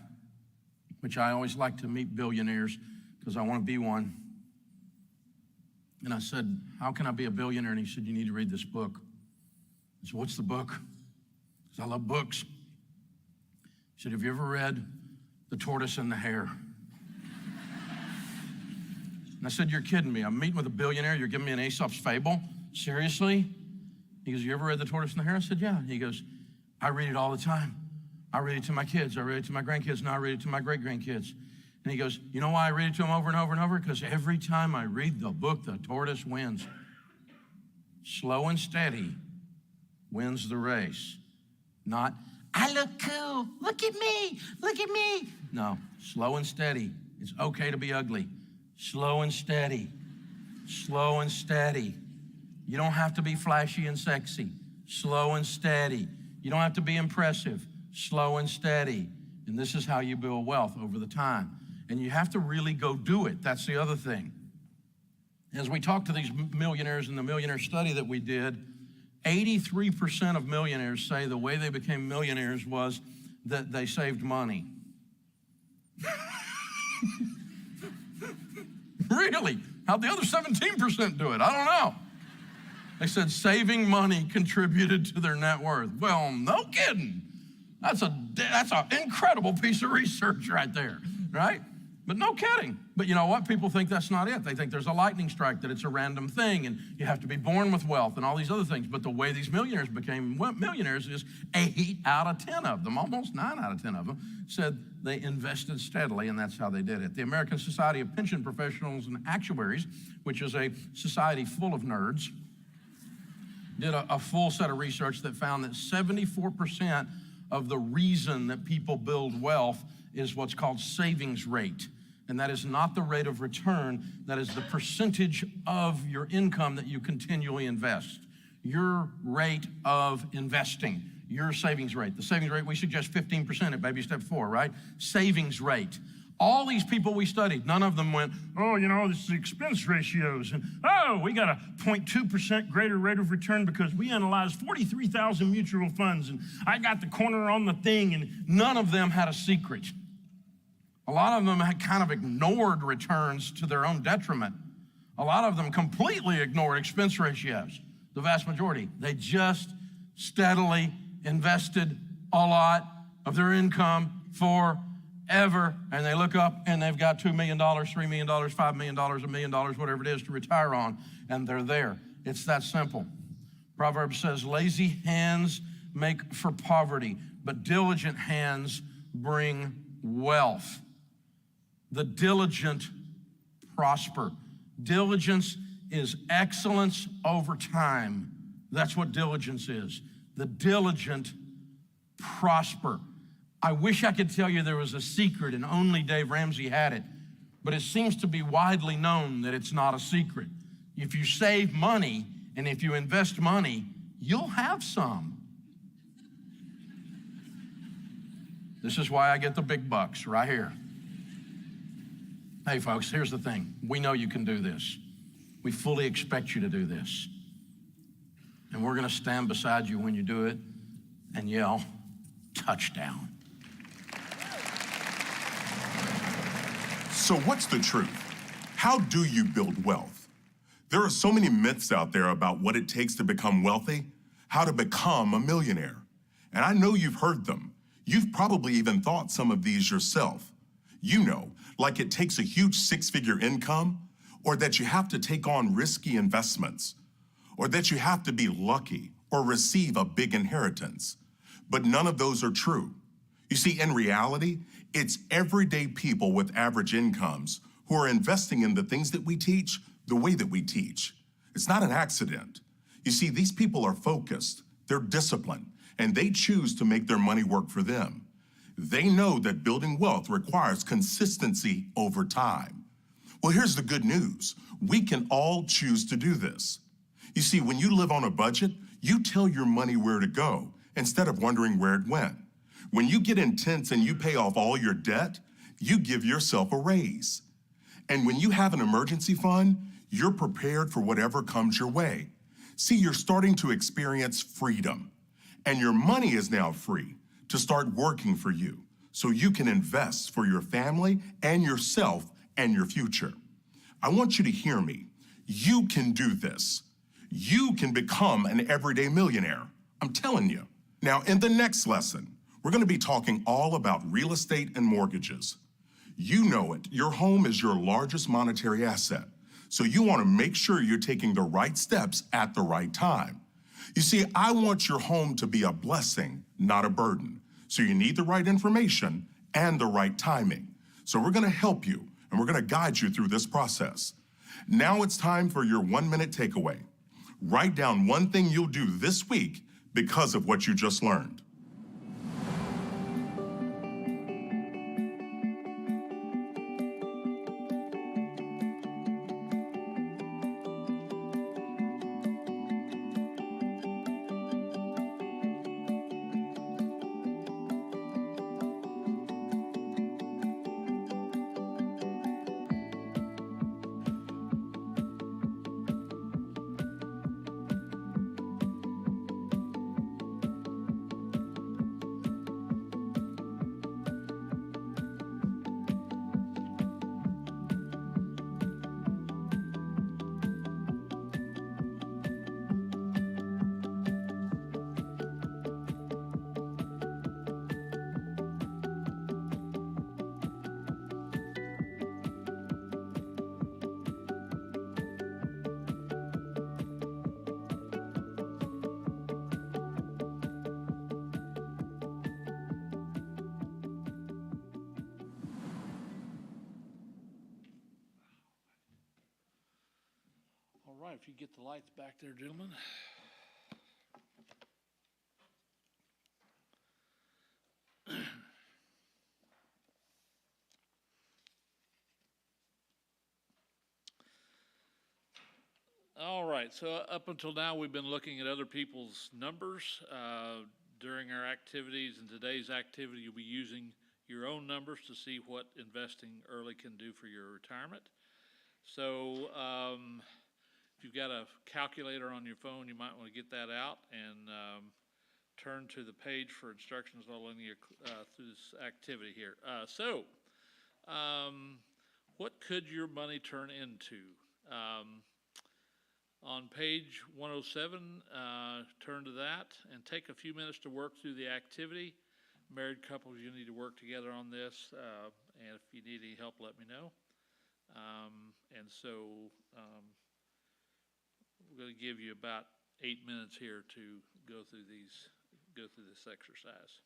which I always like to meet billionaires because I want to be one. And I said, how can I be a billionaire? And he said, you need to read this book. I said, what's the book? Because I love books. He said, have you ever read The Tortoise and the Hare? And I said, you're kidding me. I'm meeting with a billionaire. You're giving me an Aesop's fable? Seriously? He goes, you ever read The Tortoise and the Hare? I said, yeah. He goes, I read it all the time. I read it to my kids. I read it to my grandkids. Now I read it to my great-grandkids. And he goes, you know why I read it to them over and over and over? Because every time I read the book, the tortoise wins. Slow and steady wins the race. Not, I look cool. Look at me. Look at me. No, slow and steady. It's okay to be ugly. Slow and steady. Slow and steady. You don't have to be flashy and sexy. Slow and steady. You don't have to be impressive. Slow and steady. And this is how you build wealth over the time. And you have to really go do it. That's the other thing. As we talk to these millionaires in the millionaire study that we did, 83% of millionaires say the way they became millionaires was that they saved money. Really? How'd the other 17% do it? I don't know. They said saving money contributed to their net worth. Well, no kidding. That's an incredible piece of research right there, right? But no kidding. But you know what? People think that's not it. They think there's a lightning strike, that it's a random thing, and you have to be born with wealth and all these other things. But the way these millionaires became millionaires is 8 out of 10 of them, almost 9 out of 10 of them, said they invested steadily, and that's how they did it. The American Society of Pension Professionals and Actuaries, which is a society full of nerds, did a full set of research that found that 74% of the reason that people build wealth is what's called savings rate. And that is not the rate of return. That is the percentage of your income that you continually invest. Your rate of investing, your savings rate. The savings rate, we suggest 15% at baby step 4, right? Savings rate. All these people we studied, none of them went, oh, you know, this is expense ratios. And, oh, we got a 0.2% greater rate of return because we analyzed 43,000 mutual funds. And I got the corner on the thing. And none of them had a secret. A lot of them had kind of ignored returns to their own detriment. A lot of them completely ignored expense ratios. The vast majority, they just steadily invested a lot of their income forever, and they look up and they've got $2 million, $3 million, $5 million, $1 million, whatever it is to retire on, and they're there. It's that simple. Proverbs says, lazy hands make for poverty, but diligent hands bring wealth. The diligent prosper. Diligence is excellence over time. That's what diligence is. The diligent prosper. I wish I could tell you there was a secret and only Dave Ramsey had it, but it seems to be widely known that it's not a secret. If you save money and if you invest money, you'll have some. This is why I get the big bucks right here. Hey folks, here's the thing. We know you can do this. We fully expect you to do this. And we're gonna stand beside you when you do it and yell, touchdown. So what's the truth? How do you build wealth? There are so many myths out there about what it takes to become wealthy, how to become a millionaire. And I know you've heard them. You've probably even thought some of these yourself. You know, like it takes a huge 6-figure income, or that you have to take on risky investments, or that you have to be lucky or receive a big inheritance. But none of those are true. You see, in reality, it's everyday people with average incomes who are investing in the things that we teach the way that we teach. It's not an accident. You see, these people are focused, they're disciplined, and they choose to make their money work for them. They know that building wealth requires consistency over time. Well, here's the good news. We can all choose to do this. You see, when you live on a budget, you tell your money where to go instead of wondering where it went. When you get intense and you pay off all your debt, you give yourself a raise. And when you have an emergency fund, you're prepared for whatever comes your way. See, you're starting to experience freedom, and your money is now free to start working for you so you can invest for your family and yourself and your future. I want you to hear me. You can do this. You can become an everyday millionaire. I'm telling you. Now, in the next lesson, we're going to be talking all about real estate and mortgages. You know it. Your home is your largest monetary asset. So you want to make sure you're taking the right steps at the right time. You see, I want your home to be a blessing, not a burden. So you need the right information and the right timing. So we're going to help you, and we're going to guide you through this process. Now it's time for your 1-minute takeaway. Write down one thing you'll do this week because of what you just learned. All right, if you get the lights back there, gentlemen. All right, so up until now, we've been looking at other people's numbers during our activities. In today's activity, you'll be using your own numbers to see what investing early can do for your retirement. So if you've got a calculator on your phone, you might want to get that out and turn to the page for instructions all in your, through this activity here. What could your money turn into? On page 107, turn to that and take a few minutes to work through the activity. Married couples, you need to work together on this, and if you need any help, let me know. We're going to give you about 8 minutes here to go through this exercise.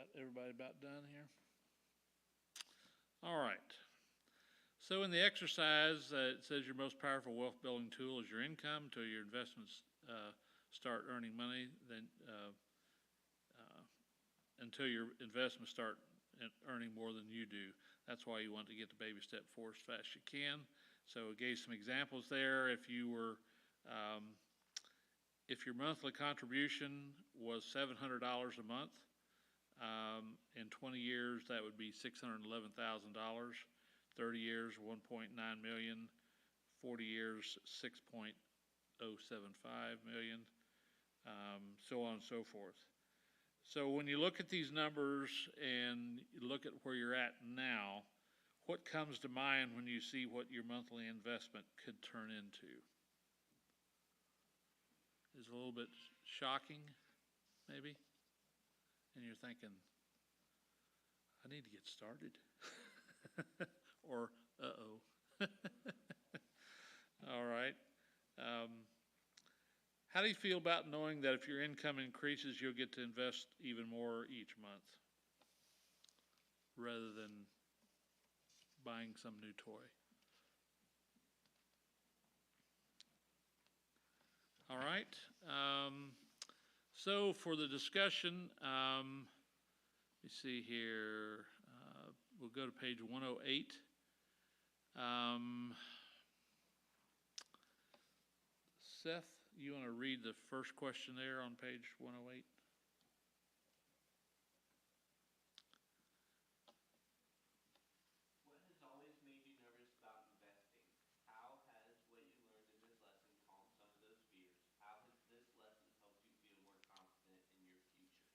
Got everybody about done here? All right. So in the exercise, it says your most powerful wealth building tool is your income until your investments start earning money, then until your investments start earning more than you do. That's why you want to get to baby step 4 as fast as you can. So it gave some examples there. If you were, if your monthly contribution was $700 a month, in 20 years, that would be $611,000. 30 years, 1.9 million. 40 years, 6.075 million. So on and so forth. So when you look at these numbers and you look at where you're at now, what comes to mind when you see what your monthly investment could turn into? Is it a little bit shocking, maybe? And you're thinking, I need to get started. Or, uh-oh. All right. How do you feel about knowing that if your income increases, you'll get to invest even more each month rather than buying some new toy? All right. So for the discussion, let me see here. We'll go to page 108. Seth, you want to read the first question there on page 108? What has always made you nervous about investing? How has what you learned in this lesson calmed some of those fears? How has this lesson helped you feel more confident in your future?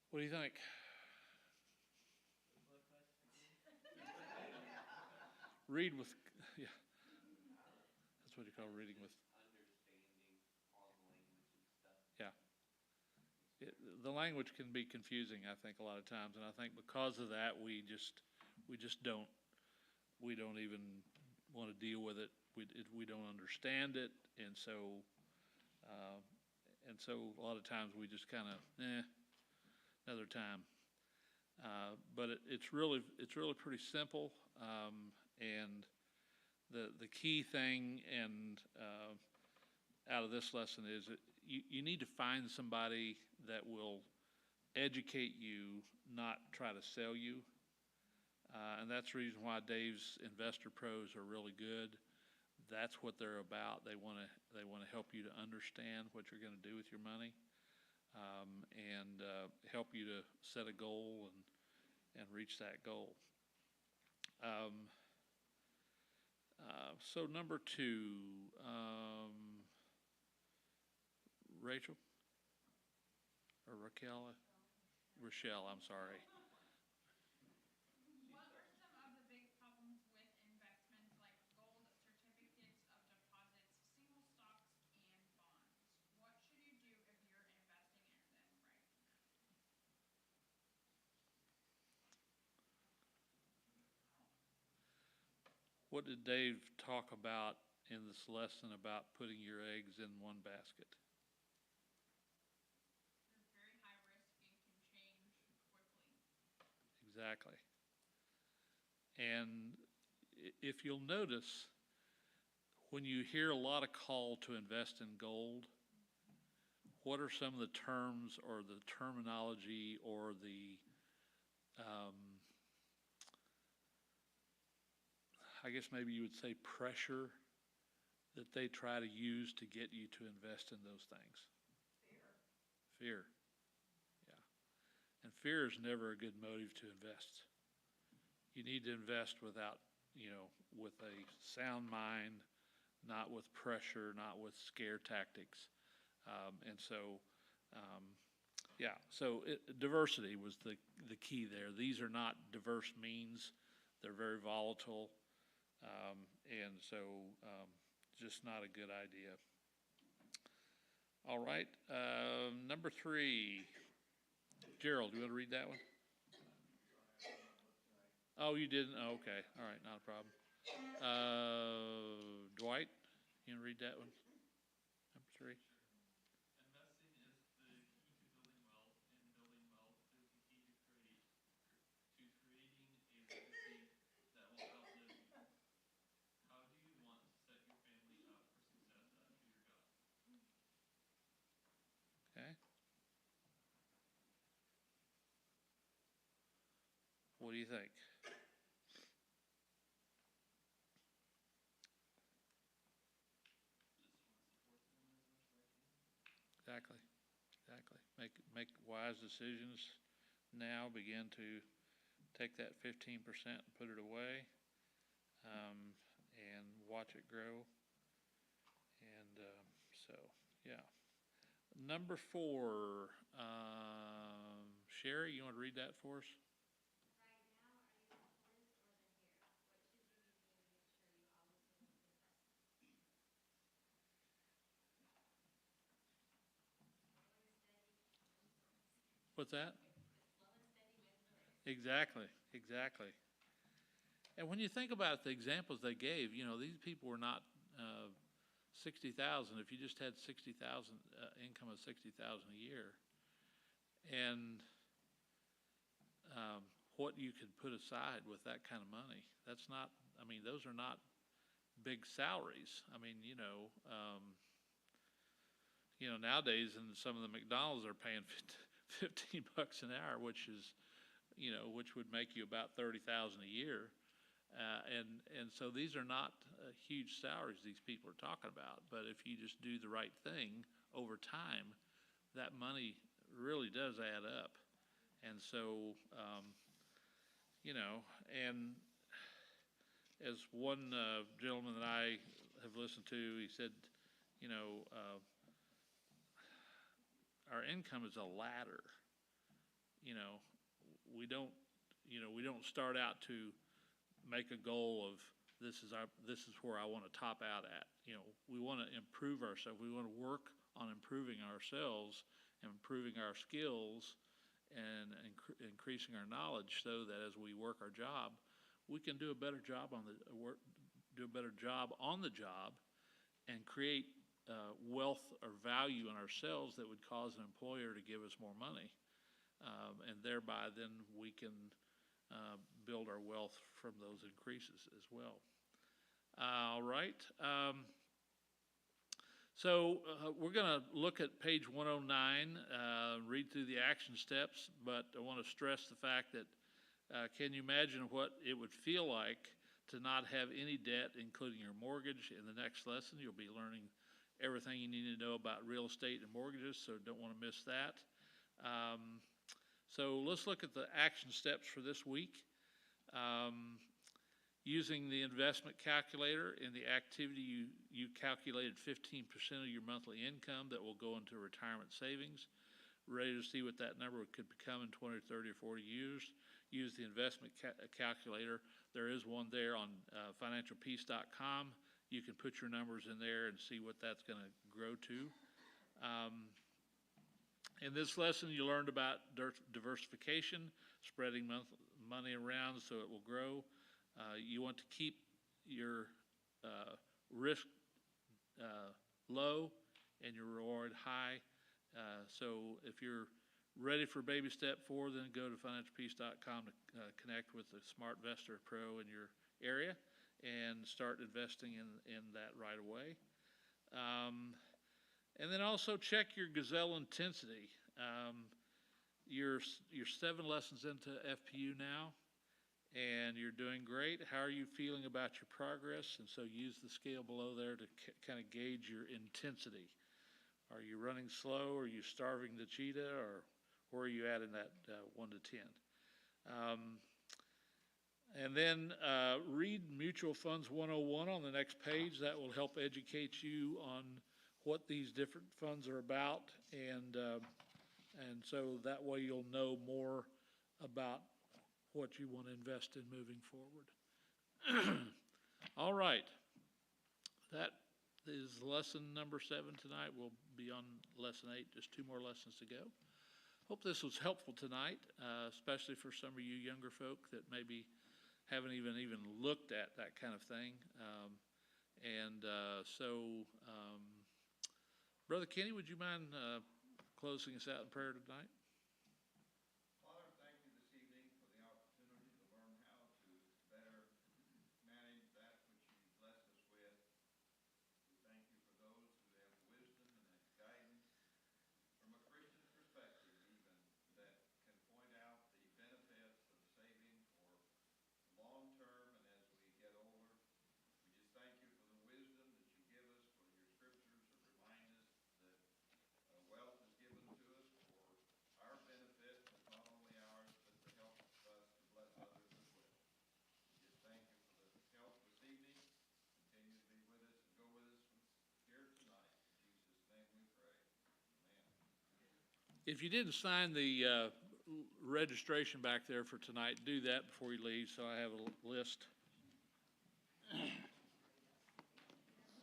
What do you think? Read with, yeah. That's what you call reading with. Understanding all the language and stuff. Yeah. The language can be confusing, I think, a lot of times, and I think because of that, we just don't even want to deal with it. We don't understand it, and so a lot of times we just kind of, another time. But it's really pretty simple, and the key thing and out of this lesson is that you need to find somebody that will educate you, not try to sell you. And that's the reason why Dave's Investor Pros are really good. That's what they're about. They want to help you to understand what you're going to do with your money, and help you to set a goal and reach that goal. So number 2, Rachel or Rochelle, I'm sorry. What are some of the big problems with investments like gold, certificates of deposits, single stocks, and bonds? What should you do if you're investing in them right now? What did Dave talk about in this lesson about putting your eggs in one basket? They're very high risk and can change quickly. Exactly. And if you'll notice, when you hear a lot of call to invest in gold, what are some of the terms or the terminology or the I guess maybe you would say pressure that they try to use to get you to invest in those things? Fear. Yeah. And fear is never a good motive to invest. You need to invest without, with a sound mind, not with pressure, not with scare tactics. So diversity was the key there. These are not diverse means. They're very volatile. Just not a good idea. All right, number 3. Gerald, you want to read that one? Oh, you didn't? Oh, okay, all right, not a problem. Dwight, you want to read that one? Number 3. Investing in What do you think? Exactly, exactly. Make wise decisions now. Begin to take that 15% and put it away, and watch it grow. And so, yeah. Number 4, Sherry, you want to read that for us? What's that? Exactly, exactly. And when you think about the examples they gave, you know, these people were not 60,000. If you just had 60,000 income of 60,000 a year, and what you could put aside with that kind of money, that's not. I mean, those are not big salaries. I mean, nowadays in some of the McDonald's are paying $15 an hour, which is, which would make you about 30,000 a year. And so these are not huge salaries these people are talking about. But if you just do the right thing over time, that money really does add up. And so, and as one gentleman that I have listened to, he said, our income is a ladder. We don't start out to make a goal of this is where I want to top out at. We want to improve ourselves. We want to work on improving ourselves, improving our skills, and increasing our knowledge, so that as we work our job, we can do a better job on the job, and create wealth or value in ourselves that would cause an employer to give us more money, and thereby then we can build our wealth from those increases as well. All right. So we're going to look at page 109, read through the action steps, but I want to stress the fact that can you imagine what it would feel like to not have any debt, including your mortgage? In the next lesson, you'll be learning everything you need to know about real estate and mortgages, so don't want to miss that. So let's look at the action steps for this week. Using the investment calculator in the activity, you calculated 15% of your monthly income that will go into retirement savings. Ready to see what that number could become in 20, 30, or 40 years? Use the investment calculator. There is one there on financialpeace.com. You can put your numbers in there and see what that's going to grow to. In this lesson, you learned about diversification, spreading money around so it will grow. You want to keep your risk low and your reward high. So if you're ready for baby step 4, then go to financialpeace.com to connect with the Smart Investor Pro in your area and start investing in that right away. And then also check your gazelle intensity. You're 7 lessons into FPU now, and you're doing great. How are you feeling about your progress? And so use the scale below there to kind of gauge your intensity. Are you running slow? Are you starving the cheetah? Or where are you at in that 1 to 10? And then read Mutual Funds 101 on the next page. That will help educate you on what these different funds are about, and so that way you'll know more about what you want to invest in moving forward. All right, that is lesson number 7 tonight. We'll be on lesson 8, just 2 more lessons to go. Hope this was helpful tonight, especially for some of you younger folk that maybe haven't even looked at that kind of thing. Brother Kenny, would you mind closing us out in prayer tonight? Father, thank you this evening for the opportunity to learn how to better manage that which you blessed us with. We thank you for those who have wisdom and guidance from a Christian perspective even, that can point out the benefits of saving If you didn't sign the registration back there for tonight, do that before you leave, so I have a list.